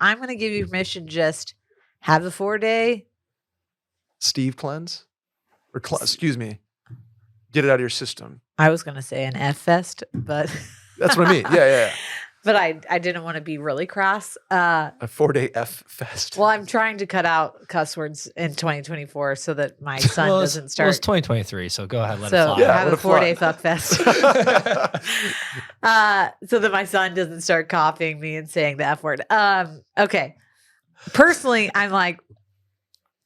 I'm going to give you permission, just have the 4-day Steve cleanse, or excuse me, get it out of your system. I was going to say an F fest, but that's what I mean. Yeah. But I didn't want to be really crass. A 4-day F fest. Well, I'm trying to cut out cuss words in 2024 so that my son doesn't start. Well, it's 2023, so go ahead, let it So fly. have a 4-day fuck fest. So that my son doesn't start copying me and saying the F word. Okay. Personally, I'm like,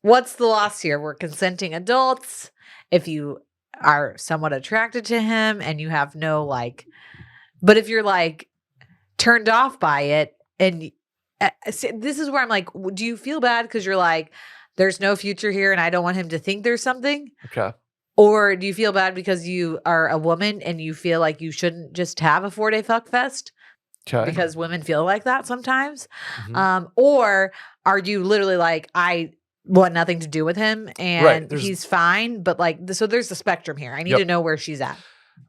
what's the loss here? We're consenting adults. If you are somewhat attracted to him and you have no but if you're turned off by it, and this is where I'm like, do you feel bad because you're like, there's no future here and I don't want him to think there's something? Okay. Or do you feel bad because you are a woman and you feel like you shouldn't just have a 4-day fuck fest? Okay. Because women feel like that sometimes. Mm-hmm. Or are you literally like, I want nothing to do with him and he's fine, but so there's a spectrum here. I need to know where she's at.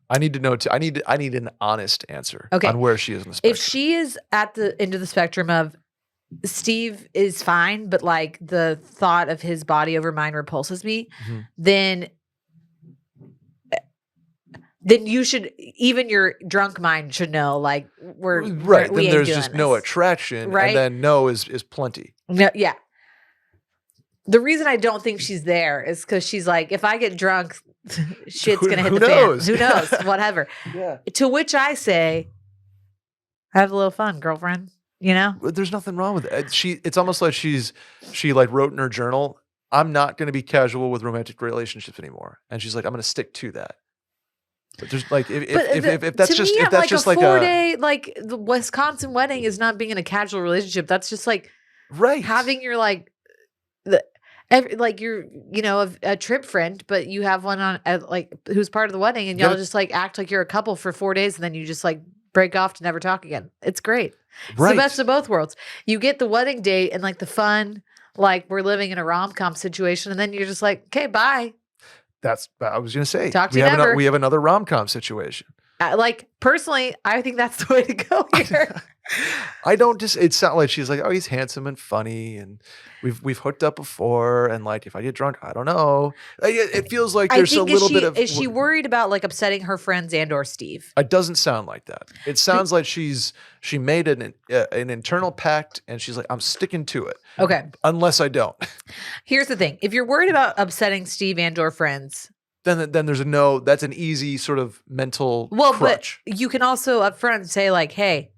I need to know too. I need an honest answer on where she is in the spectrum. If she is at the end of the spectrum of Steve is fine, but the thought of his body over mine repulses me, then you should, even your drunk mind should know, we're right. We then ain't there's doing just this. no attraction, right? And then no is plenty. No, yeah. The reason I don't think she's there is because she's like, if I get drunk, shit's Who- gonna hit who the knows? fan. Who knows? Whatever. Yeah. To which I say, have a little fun, girlfriend. You know? But there's nothing wrong with it. It's almost like she like wrote in her journal, I'm not going to be casual with romantic relationships anymore. And she's like, I'm going to stick to that. But there's like, if that's to just, me, if that's just like 4-day, like the Wisconsin wedding is not being in a casual relationship. That's just like right. having your like, like you're, you know, a trip friend, but you have one on like who's part of the wedding, and y'all just like act like you're a couple for 4 days, and then you just like break off to never talk again. It's great. It's the best of both worlds. You get the wedding date and like the fun, like we're living in a rom-com situation, and then you're just like, okay, bye. That's I was going to say. Talk to you never. We have another rom-com situation. Like personally, I think that's the way to go here. I don't just. It's not like she's like, oh, he's handsome and funny, and we've hooked up before, and like if I get drunk, I don't know. It feels like there's a little bit of. Is she worried about like upsetting her friends and or Steve? It doesn't sound like that. It sounds like she made an internal pact, and she's like, I'm sticking to it. Okay. Unless I don't. Here's the thing: if you're worried about upsetting Steve and or friends, then there's a no. That's an easy sort of mental crutch. But you can also up front say like, hey,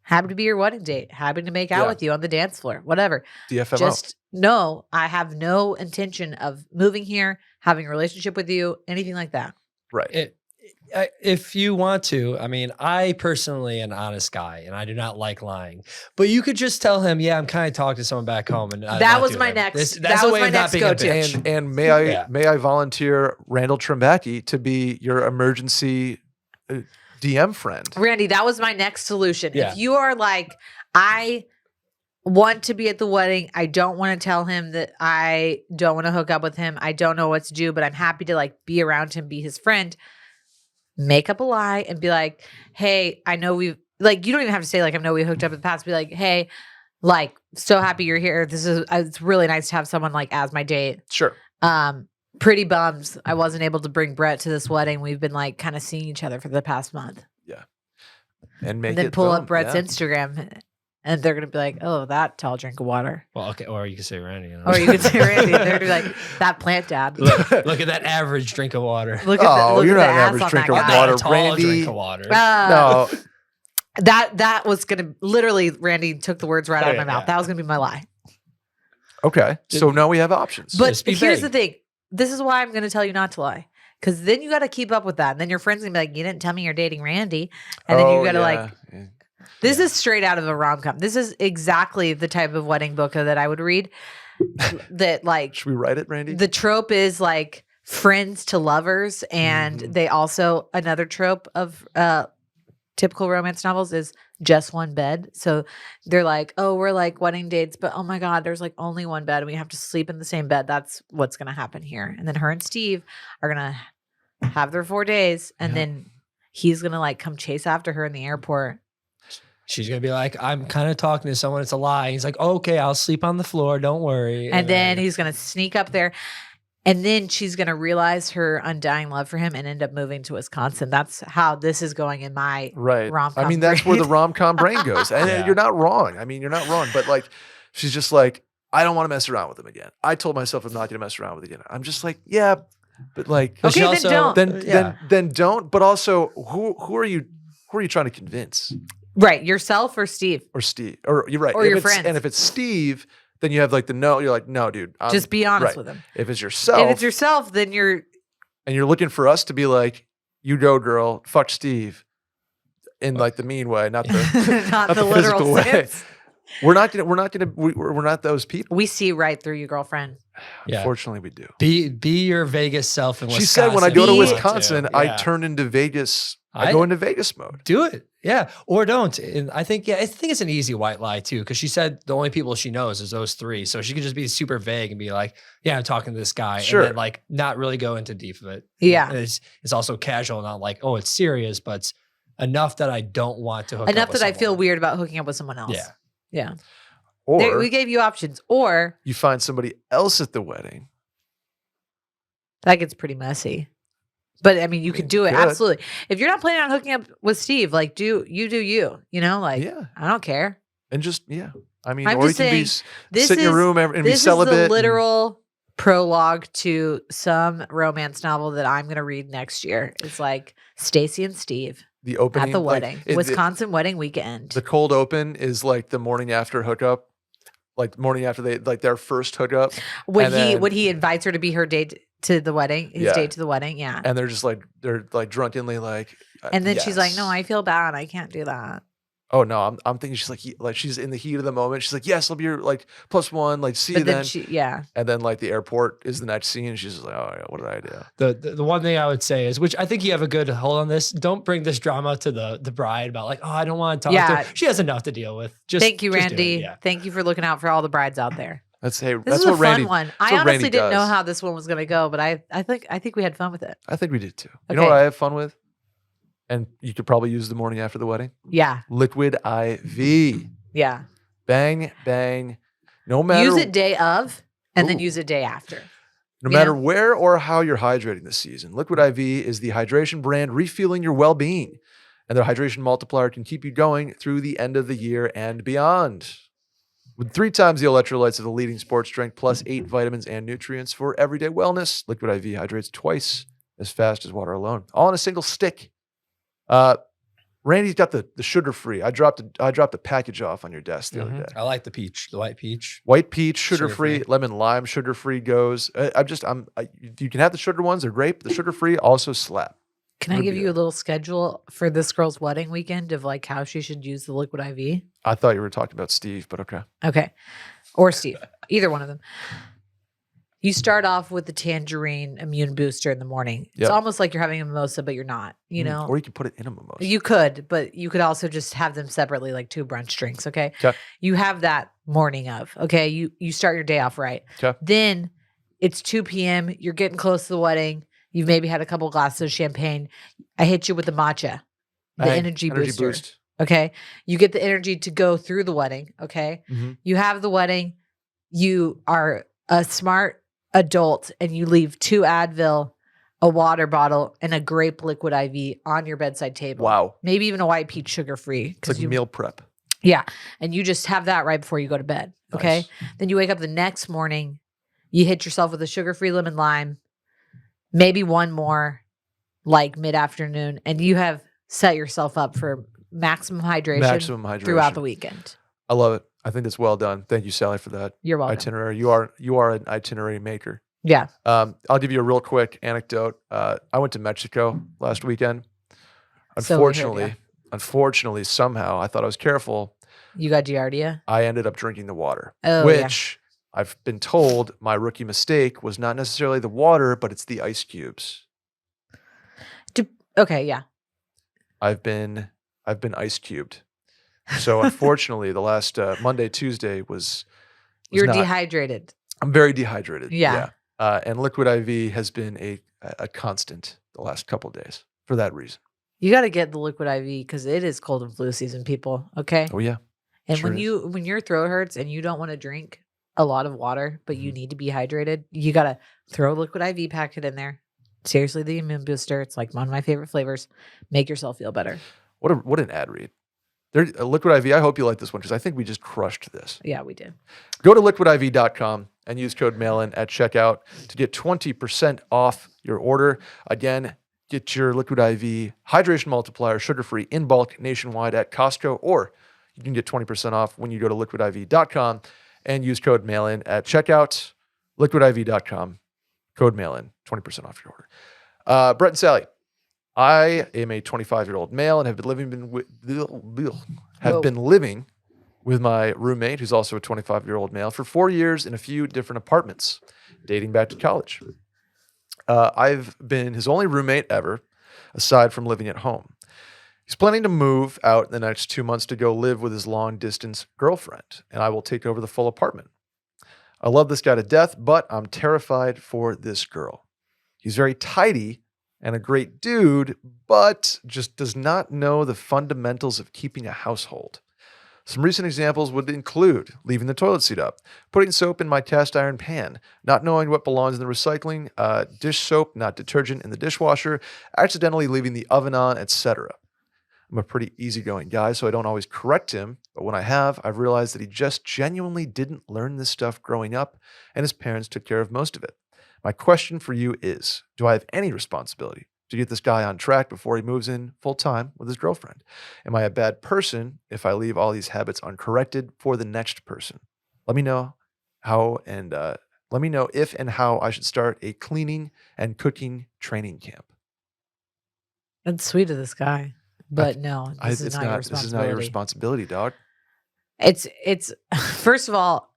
happy to be your wedding date, happy to make out with you on the dance floor, whatever. DFMO. Just know I have no intention of moving here, having a relationship with you, anything like that. Right. If you want to, I mean, I personally am an honest guy and I do not like lying, but you could just tell him, yeah, I'm kind of talking to someone back home. And that was my next, that was my next go-to. And may I volunteer Randall Trimbacki to be your emergency DM friend. Randy, that was my next solution. Yeah. If you are like, I want to be at the wedding, I don't want to tell him that I don't want to hook up with him, I don't know what to do, but I'm happy to like be around him, be his friend. Make up a lie and be like, hey, I know we've like, you don't even have to say like, I know we hooked up in the past. Be like, hey, like, so happy you're here. It's really nice to have someone like as my date. Sure. Pretty bums I wasn't able to bring Brett to this wedding. We've been like kind of seeing each other for the past month. Yeah. And then pull up Brett's Instagram and they're going to be like, oh, that tall drink of water. Well, okay. Or you could say Randy. You know? Or you could say Randy. They're going to be like, that plant dad. Look at that average drink of water. Look at you're not the an ass average on drink that of guy. water, A tall Randy. drink of water. No. That was going to literally, Randy took the words right out of my mouth. That was going to be my lie. Okay. So now we have options. But here's the thing. This is why I'm going to tell you not to lie. Because then you got to keep up with that. And then your friend's going to be like, you didn't tell me you're dating Randy. And then you got to this is straight out of a rom-com. This is exactly the type of wedding book that I would read. That like. Should we write it, Randy? The trope is like friends to lovers. And they also, another trope of typical romance novels is just one bed. So they're like, oh, we're like wedding dates, but oh my God, there's like only one bed and we have to sleep in the same bed. That's what's going to happen here. And then her and Steve are going to have their 4 days. And then he's going to like come chase after her in the airport. She's going to be like, I'm kind of talking to someone. It's a lie. He's like, okay, I'll sleep on the floor. Don't worry. And then he's going to sneak up there. And then she's going to realize her undying love for him and end up moving to Wisconsin. That's how this is going in my rom-com I mean, that's brain. where the rom-com brain goes. And you're not wrong. I mean, you're not wrong. But like, she's just like, I don't want to mess around with him again. I told myself I'm not going to mess around with him again. I'm just like, yeah, but like, okay, then don't. But also, who are you trying to convince? Right, yourself or Steve? Or Steve. Or you're right. Or your friends. And if it's Steve, then you have like you're like, no, dude. Just be honest with him. If it's yourself, then you're. And you're looking for us to be like, you go, girl, fuck Steve. In like the mean way, not the not the physical literal way. sense. We're not those people. We see right through you, girlfriend. Unfortunately, we do. Be your Vegas self in Wisconsin. She said when I go to Wisconsin, I turn into Vegas. I go into Vegas mode. Do it. Yeah. Or don't. And I think it's an easy white lie too. Cause she said the only people she knows is those three. So she could just be super vague and be like, yeah, I'm talking to this guy. Sure. And then like not really go into deep of it. Yeah. And it's also casual, not like, oh, it's serious, but it's enough that I don't want to hook up enough with that I feel someone. weird about hooking up with someone else. Yeah. Yeah. Or we gave you options. Or you find somebody else at the wedding. That gets pretty messy. But I mean, you could do it. Absolutely. If you're not planning on hooking up with Steve, like you, you know, like, I don't care. And just, I mean, I'm or you just can saying, sit in your room and be this is celibate. the and- literal prologue to some romance novel that I'm going to read next year. It's like Stacy and Steve the opening at the like, wedding, Wisconsin wedding weekend. The cold open is like the morning after hookup, like morning after their first hookup. When and he invites her to be her date to the wedding, his Yeah. date to the wedding, yeah. And they're just like drunkenly like. And then she's like, "No, yes. I feel bad. I can't do that." Oh no, I'm thinking she's like she's in the heat of the moment. She's like, yes, I'll be your like +1, like see you But then then. And then like the airport is the next scene. She's just like, oh yeah, what did I do? The one thing I would say is, which I think you have a good hold on this. Don't bring this drama to the bride about like, oh, I don't want to talk to her. She has enough to deal with. Thank you, just do it, Randy. yeah. Thank you for looking out for all the brides out there. This This is what a Randy. fun one. that's I what honestly Randy didn't know does. how this one was going to go, but I think we had fun with it. I think we did too. You know Okay. what I have fun with? And you could probably use the morning after the wedding. Yeah. Liquid IV. Yeah. Bang, bang. No matter Use it day of and then Ooh. use it day after. no you matter know? where or how you're hydrating this season, Liquid IV is the hydration brand refueling your well-being. And their hydration multiplier can keep you going through the end of the year and beyond. With 3 times the electrolytes of the leading sports drink, plus 8 vitamins and nutrients for everyday wellness, Liquid IV hydrates twice as fast as water alone, all in a single stick. Randy's got the sugar-free. I dropped the package off on your desk the other day. I like the peach, the white peach. White peach, sugar-free, Sugar-free. lemon lime, sugar-free goes. You can have the sugar ones, they're great. The sugar-free also slap. Can I Would give be you a that. little schedule for this girl's wedding weekend of like how she should use the Liquid IV? I thought you were talking about Steve, but okay. Okay. Or Steve, either one of them. You start off with the tangerine immune booster in the morning. It's Yep. almost like you're having a mimosa, but you're not, you know? Or you can put it in a mimosa. You could, but you could also just have them separately, like 2 brunch drinks. Okay. 'Kay. You have that morning of, okay. You start your day off right. 'Kay. Then it's 2 p.m. You're getting close to the wedding. You've maybe had a couple glasses of champagne. I hit you with the matcha, the Bang, energy booster. boost. Okay. You get the energy to go through the wedding. Okay. Mhm. You have the wedding. You are a smart adult and you leave 2 Advil, a water bottle, and a grape liquid IV on your bedside table. Wow. Maybe even a white peach sugar free. It's like meal prep. Yeah. And you just have that right before you go to bed. Okay. Nice. Then you wake up the next morning, you hit yourself with a sugar free lemon lime, maybe one more like mid afternoon, and you have set yourself up for maximum hydration, Maximum hydration. throughout the weekend. I love it. I think that's well done. Thank you, Sally, for that You're welcome. itinerary. You are an itinerary maker. Yeah. I'll give you a real quick anecdote. I went to Mexico last weekend. So we heard, Unfortunately, somehow I thought I was careful. You got Giardia? I ended up drinking the water, Oh, which I've been told my rookie mistake was not necessarily the water, but it's the ice cubes. Okay. Yeah. I've been ice cubed. So unfortunately, the last Monday, Tuesday was You're not- dehydrated. I'm very dehydrated. Yeah. And Liquid IV has been a constant the last couple of days for that reason. You got to get the Liquid IV because it is cold and flu season, people. Okay. Oh yeah. And sure when your throat hurts and you don't want to drink a lot of water, but Mm-hmm. you need to be hydrated, you got to throw a Liquid IV packet in there. Seriously, the immune booster. It's like one of my favorite flavors. Make yourself feel better. What an ad read. Liquid IV. I hope you like this one because I think we just crushed this. Yeah, we did. Go to liquidiv.com and use code MAILIN at checkout to get 20% off your order. Again, get your Liquid IV hydration multiplier sugar-free in bulk nationwide at Costco, or you can get 20% off when you go to liquidiv.com and use code MAILIN at checkout. Liquidiv.com, code MAILIN, 20% off your order. Brett and Sally, I am a 25-year-old male and have been living with my roommate, who's also a 25-year-old male, for 4 years in a few different apartments, dating back to college. I've been his only roommate ever, aside from living at home. He's planning to move out in the next 2 months to go live with his long-distance girlfriend, and I will take over the full apartment. I love this guy to death, but I'm terrified for this girl. He's very tidy and a great dude, but just does not know the fundamentals of keeping a household. Some recent examples would include leaving the toilet seat up, putting soap in my cast iron pan, not knowing what belongs in the recycling, dish soap, not detergent in the dishwasher, accidentally leaving the oven on, etc. I'm a pretty easygoing guy, so I don't always correct him. But when I have, I've realized that he just genuinely didn't learn this stuff growing up, and his parents took care of most of it. My question for you is, do I have any responsibility to get this guy on track before he moves in full time with his girlfriend? Am I a bad person if I leave all these habits uncorrected for the next person? Let me know how and let me know if and how I should start a cleaning and cooking training camp. That's sweet of this guy. But no, this is It's not your not. This is not your responsibility. responsibility, dog. It's first of all,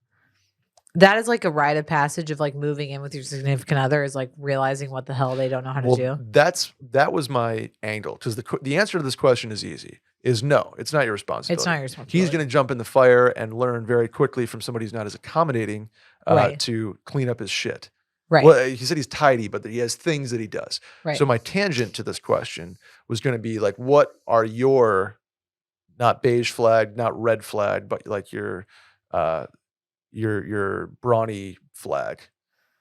that is like a rite of passage of like moving in with your significant other is like realizing what the hell they don't know how to do. That was my angle because the answer to this question is easy. Is no, it's not your responsibility. It's not your responsibility. He's going to jump in the fire and learn very quickly from somebody who's not as accommodating Right. to clean up his shit. Right. Well, he said he's tidy, but that he has things that he does. Right. So my tangent to this question was going to be like, what are your not beige flag, not red flag, but like your Brawny flag?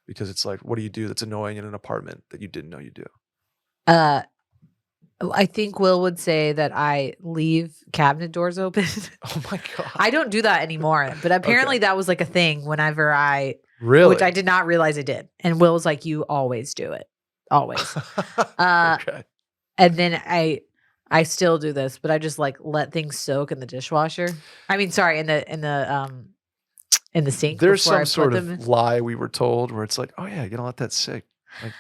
Because it's like, what do you do that's annoying in an apartment that you didn't know you do? I think Will would say that I leave cabinet doors open. Oh my God. I don't do that anymore, but apparently that was like a thing whenever Really? which I did not realize I did. And Will was like, you always do it. Always. Okay. And then I still do this, but I just like let things soak in the dishwasher. I mean, sorry, in the sink. There's before I some put sort them of in. lie we were told where it's like, oh yeah, you don't let that sit. Like,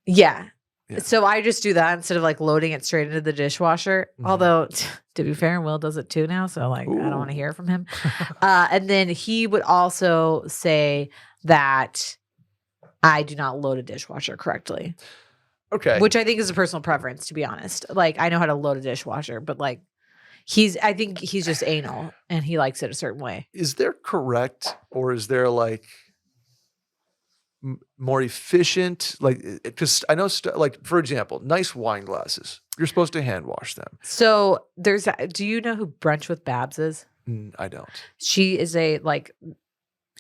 Yeah. Yeah. So I just do that instead of like loading it straight into the dishwasher. Mhm. Although, to be fair, Will does it too now. So like, I don't want to Ooh. hear from him. And then he would also say that I do not load a dishwasher correctly, Okay. which I think is a personal preference, to be honest. Like I know how to load a dishwasher, but like I think he's just anal and he likes it a certain way. Is there correct or is there like more efficient? Like, because I know, like, for example, nice wine glasses. You're supposed to hand wash them. So do you know who Brunch with Babs is? I don't. She is a like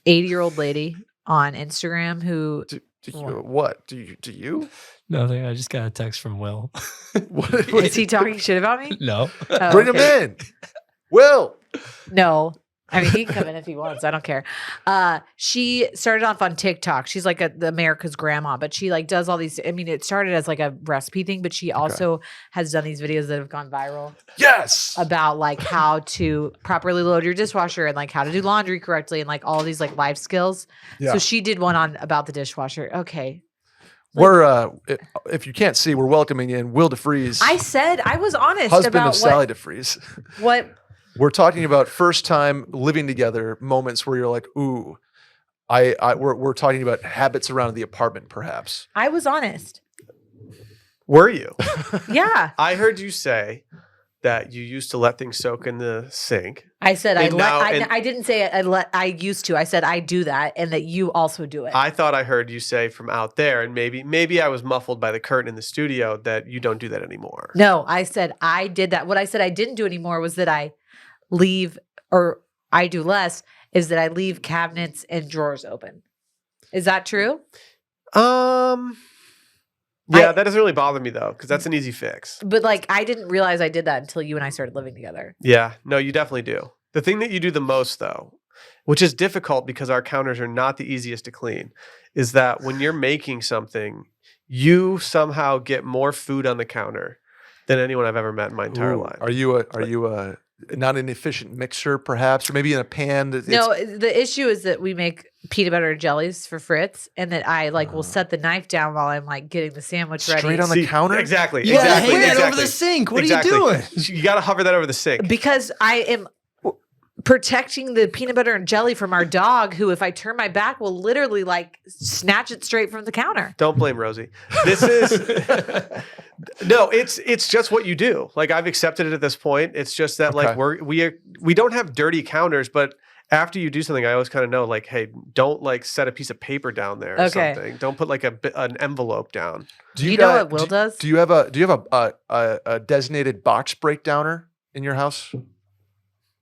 80-year-old lady on Instagram who Do you, what? Do you? Nothing. I just got a text from Will. What? is he talking shit about me? No. Oh, Bring okay. him in. Will. No. I mean, he can come in if he wants. I don't care. She started off on TikTok. She's like the America's grandma, but she like does all these. I mean, it started as like a recipe thing, but she also has done these videos that have gone viral Yes. about like how to properly load your dishwasher and like how to do laundry correctly and like all these like life skills. Yeah. So she did one on about the dishwasher. Okay. We're if you can't see, we're welcoming in Will deFries, I said I was honest husband about of Sally deFries. what We're talking about first time living together moments where you're like, ooh, we're talking about habits around the apartment, perhaps. I was honest. Were you? Yeah. I heard you say that you used to let things soak in the sink. I said And now- and- I didn't say I used to. I said I do that and that you also do it. I thought I heard you say from out there, and maybe I was muffled by the curtain in the studio, that you don't do that anymore. No, I said I did that. What I said I didn't do anymore was that I leave, or I do less, is that I leave cabinets and drawers open. Is that true? Yeah, that doesn't really bother me though, because that's an easy fix. But like I didn't realize I did that until you and I started living together. Yeah, no, you definitely do. The thing that you do the most though, which is difficult because our counters are not the easiest to clean, is that when you're making something, you somehow get more food on the counter than anyone I've ever met in my entire Ooh, life. Are you a not an efficient mixer, perhaps, or maybe in a pan? No, the issue is that we make peanut butter and jellies for Fritz, and that I like will set the knife down while I'm like getting the sandwich ready. Straight on the counter? Exactly. You gotta exactly. hang that exactly. over the sink. What Exactly. are you doing? You got to hover that over the sink. Because I am protecting the peanut butter and jelly from our dog, who, if I turn my back, will literally like snatch it straight from the counter. Don't blame Rosie. This is no. It's just what you do. Like I've accepted it at this point. It's just that like we don't have dirty counters, but after you do something, I always kind of know like, hey, don't like set a piece of paper down there or something. Don't put like an envelope down. Do you know what Will does? Do you have a designated box breakdowner in your house?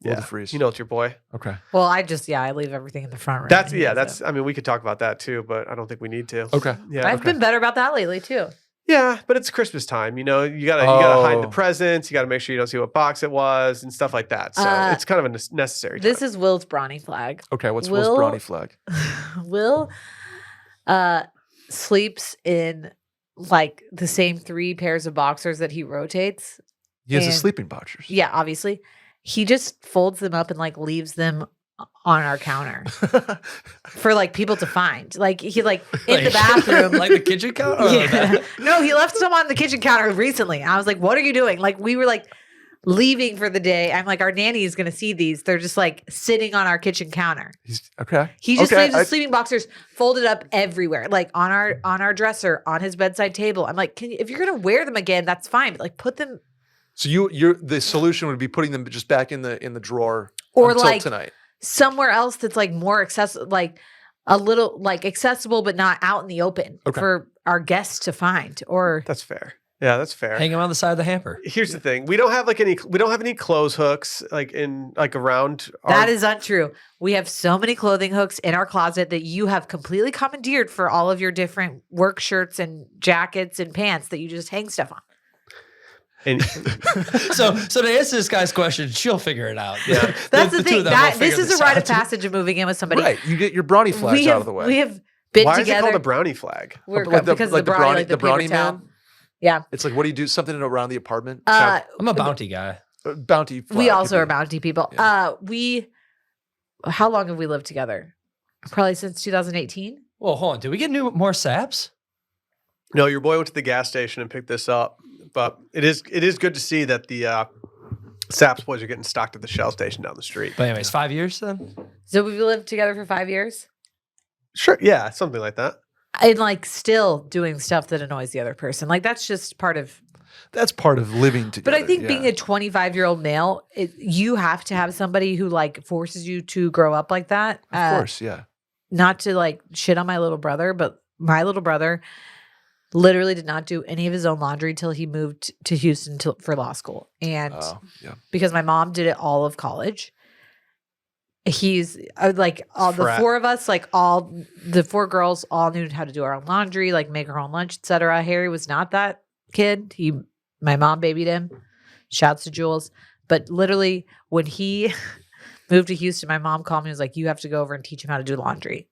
Yeah, deFries. you know it's your boy. Okay. Well, I leave everything in the front room. That's and he does it. I mean, we could talk about that too, but I don't think we need to. Okay. Yeah. I've been better about that lately too. Yeah, but it's Christmas time. You know, you gotta hide the presents. You gotta make sure you don't see what box it was and stuff like that. So it's kind of a necessary. This time. is Will's Brawny flag. Okay, what's Will's Brawny flag? Will sleeps in like the same 3 pairs of boxers that he rotates. He has the sleeping boxers. Yeah, obviously. He just folds them up and like leaves them on our counter for like people to find. Like he like in the bathroom. Like the kitchen counter? Yeah. No, he left some on the kitchen counter recently. I was like, what are you doing? Like we were like leaving for the day. I'm like, our nanny is going to see these. They're just like sitting on our kitchen counter. He just leaves his sleeping boxers folded up everywhere, like on our dresser, on his bedside table. I'm like, if you're going to wear them again, that's fine. But like put them. So you're the solution would be putting them just back in the drawer or until like tonight. Somewhere else that's like more accessible, like a little like accessible, but not out in the open for our guests to find. Or that's fair. Yeah, that's fair. Hang them on the side of the hamper. Here's the thing: we don't have any clothes hooks like around. That is untrue. We have so many clothing hooks in our closet that you have completely commandeered for all of your different work shirts and jackets and pants that you just hang stuff on. And so to answer this guy's question, she'll figure it out. Yeah, that's the thing. This is a rite of passage of moving in with somebody. Right, you get your Brawny flags out of the way. We have been Why together. Is it called a Brownie flag? Because the Brawny man. Yeah, it's like what do you do? Something around the apartment. I'm a bounty guy. Bounty. We also are bounty people. Yeah. How long have we lived together? Probably since 2018. Well, hold on. Did we get more saps? No, your boy went to the gas station and picked this up. But it is good to see that the Saps boys are getting stocked at the Shell station down the street. But anyways, 5 years then? So we've lived together for 5 years? Sure. Yeah, something like that. And like still doing stuff that annoys the other person. Like that's just part of... That's part of living together. But I think being a 25-year-old male, you have to have somebody who like forces you to grow up like that. Of course, yeah. Not to like shit on my little brother, but my little brother... literally did not do any of his own laundry till he moved to Houston for law school. And because my mom did it all of college, he's like all the 4 of us, like all the 4 girls all knew how to do our own laundry, like make our own lunch, etc. Harry was not that kid. My mom babied him. Shouts to Jules. But literally when he moved to Houston, my mom called me and was like, you have to go over and teach him how to do laundry.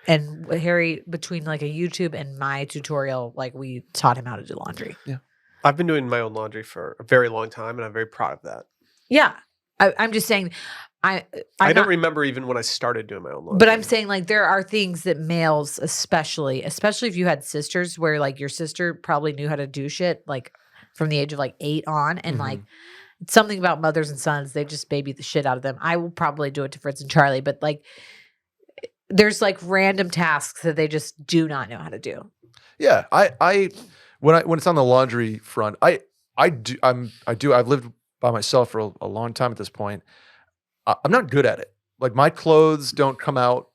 And Harry, between like a YouTube and my tutorial, like we taught him how to do laundry. Yeah. I've been doing my own laundry for a very long time, and I'm very proud of that. Yeah. I'm just saying, I don't remember even when I started doing my own laundry. But I'm saying like there are things that males, especially if you had sisters where like your sister probably knew how to do shit like from the age of like 8 on. And like something about mothers and sons, they just baby the shit out of them. I will probably do it to Fritz and Charlie, but like, there's like random tasks that they just do not know how to do. Yeah, when it's on the laundry front, I've lived by myself for a long time at this point. I'm not good at it. Like my clothes don't come out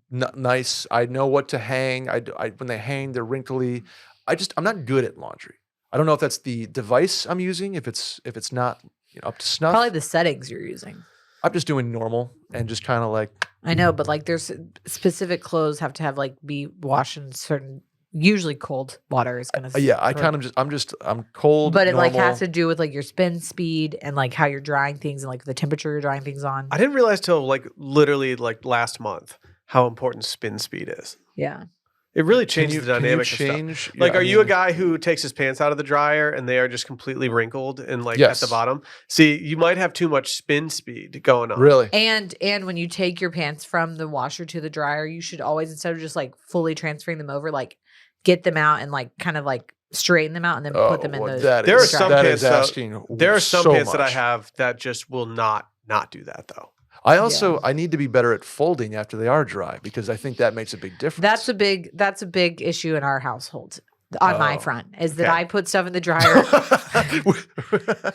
nice. I know what to hang. When they hang, they're wrinkly. I'm not good at laundry. I don't know if that's the device I'm using. If it's not up to snuff. Probably the settings you're using. I'm just doing normal and just kind of like. I know, but like there's specific clothes have to have like be washed in certain, usually cold water is going to. Yeah, I'm cold. But it normal. like has to do with like your spin speed and like how you're drying things and like the temperature you're drying things on. I didn't realize till like literally like last month how important spin speed is. Yeah. It really changes the dynamic of stuff. Like, are you a guy who takes his pants out of the dryer and they are just completely wrinkled and like at the bottom? See, you might have too much spin speed going on. Really? And when you take your pants from the washer to the dryer, you should always, instead of just like fully transferring them over, like get them out and like kind of like straighten them out and then put them in the There are some pants that I have that just will not do that though. I need to be better at folding after they are dry because I think that makes a big difference. That's a big issue in our household on my front is that I put stuff in the dryer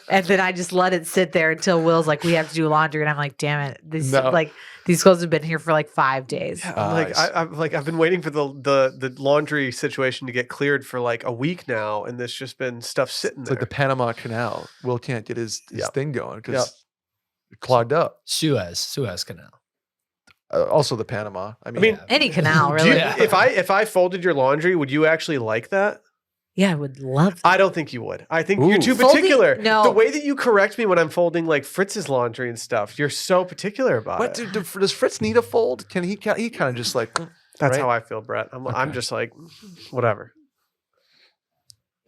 and then I just let it sit there until Will's like, we have to do laundry. And I'm like, damn it. These clothes have been here for like 5 days. I've been waiting for the laundry situation to get cleared for like a week now. And there's just been stuff sitting there. Like the Panama Canal. Will can't get his thing going because clogged up. Suez Canal. Also the Panama. Any canal, really. If I folded your laundry, would you actually like that? Yeah, I would love that. I don't think you would. I think Ooh. you're too Folding- particular. no. The way that you correct me when I'm folding like Fritz's laundry and stuff, you're so particular about What it. does Fritz need a fold? Can he kind of just like That's right? how I feel, Brett. I'm Okay. just like, whatever.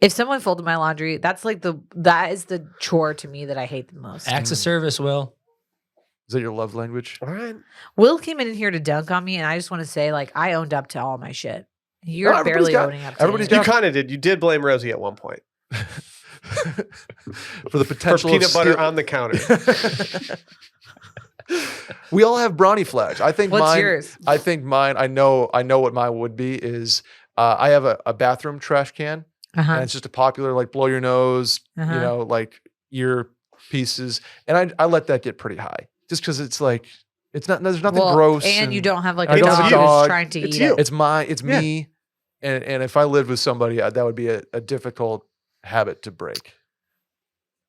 If someone folded my laundry, that is the chore to me that I hate the most. Acts of service, Will. Is that your love language? All right. Will came in here to dunk on me, and I just want to say, like, I owned up to all my shit. You're No, everybody's barely got- owning up to everybody's it. You kind of did. You did blame Rosie at one point For the for potential of peanut butter steal- on the counter. We all have Brawny flags. I think What's mine. yours? I think mine. I know what mine would be is. I have a bathroom trash can, Uh-huh. and it's just a popular like blow your nose, Uh-huh. like ear pieces, and I let that get pretty high just because it's like it's not. There's nothing Well, gross, and you don't have like I a don't dog have a who's dog. trying to It's eat you. it. It's Yeah. me, and if I lived with somebody, that would be a difficult habit to break.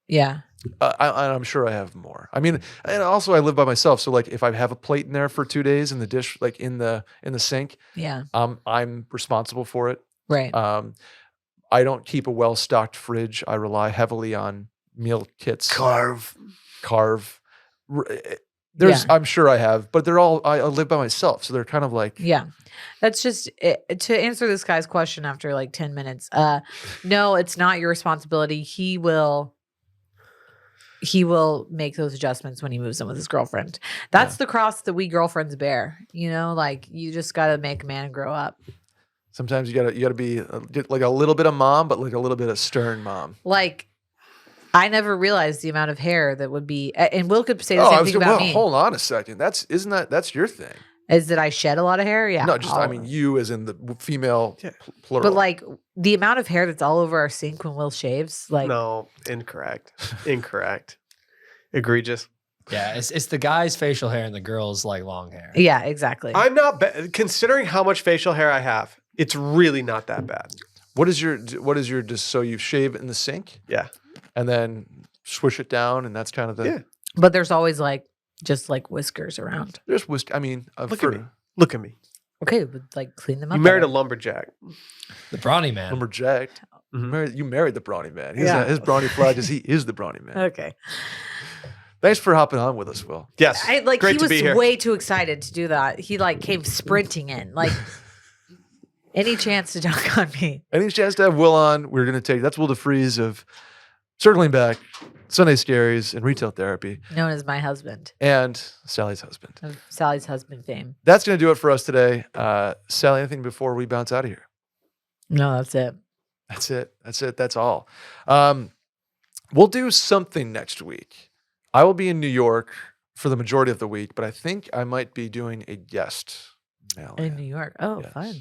Yeah. I'm sure I have more. I mean, and also I live by myself, so like if I have a plate in there for 2 days in the dish, like in the sink, Yeah. I'm responsible for it. Right. I don't keep a well stocked fridge. I rely heavily on meal kits. Carve. There's, Yeah. I'm sure I have, but they're all. I live by myself, so they're kind of like. Yeah. That's just it. To answer this guy's question after like 10 minutes. No, it's not your responsibility. He will make those adjustments when he moves in with his girlfriend. That's the cross that we girlfriends bear. Like you just got to make a man grow up. Sometimes you gotta be like a little bit of mom, but like a little bit of stern mom. Like I never realized the amount of hair that would be, and Will could say the same thing about me. Hold on a second. That's your thing. Is that I shed a lot of hair? Yeah. No, just I mean you as in the female Yeah. plural. But like the amount of hair that's all over our sink when Will shaves, like No, incorrect. Incorrect. Egregious. Yeah, it's the guy's facial hair and the girl's like long hair. yeah, exactly. I'm not considering how much facial hair I have. It's really not that bad. what is your just so you shave in the sink Yeah. and then swish it down, and that's kind of the. Yeah. But there's always like just like whiskers around. There's whisk. I mean, Look at me. Look at me. Okay, but like clean them up. You married a better. lumberjack. The Brawny man. lumberjack. Mhm. You married the Brawny man. Yeah. His Brawny flag is he is the Brawny man. Okay. Thanks for hopping on with us, Will. Yes. He Great to was be here. way too excited to do that. He like came sprinting in. Like any chance to dunk on me. Any chance to have Will on? We're gonna take that's Will deFries of Circling Back, Sunday Scaries, and Retail Therapy, Known as my husband. and Sally's husband. Of Sally's husband fame. That's gonna do it for us today. Sally, anything before we bounce out of here? No, that's it. That's it. That's all. We'll do something next week. I will be in New York for the majority of the week, but I think I might be doing a guest mail In New York. Oh, Yes. fun.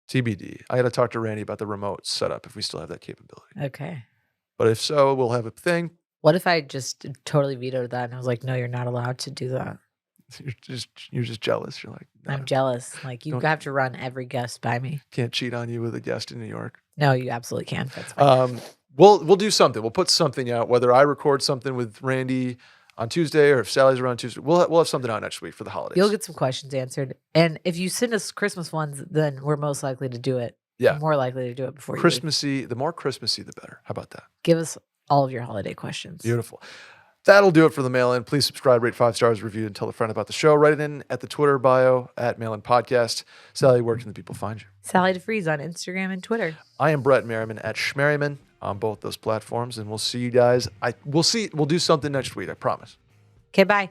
TBD. I got to talk to Randy about the remote setup if we still have that capability. Okay. But if so, we'll have a thing. What if I just totally vetoed that and I was like, no, you're not allowed to do that. You're just jealous. You're like, "No, I'm jealous. Like you Don't- have to run every guest by me. can't cheat on you with a guest in New York. No, you absolutely can. That's fine. We'll do something. We'll put something out. Whether I record something with Randy on Tuesday or if Sally's around Tuesday, we'll have something out next week for the holidays. You'll get some questions answered. And if you send us Christmas ones, then we're most likely to do it. Yeah. More likely to do it before you leave. Christmassy. The more Christmassy, the better. How about that? Give us all of your holiday questions. Beautiful. That'll do it for the mail-in. Please subscribe, rate 5 stars, review, and tell a friend about the show. Write it in at the Twitter bio at Mail-In Podcast. Sally, where can the people find you? Sally deFries on Instagram and Twitter. I am Brett Merriman at Schmerriman on both those platforms, and we'll see you guys. We'll do something next week. I promise. Okay, bye.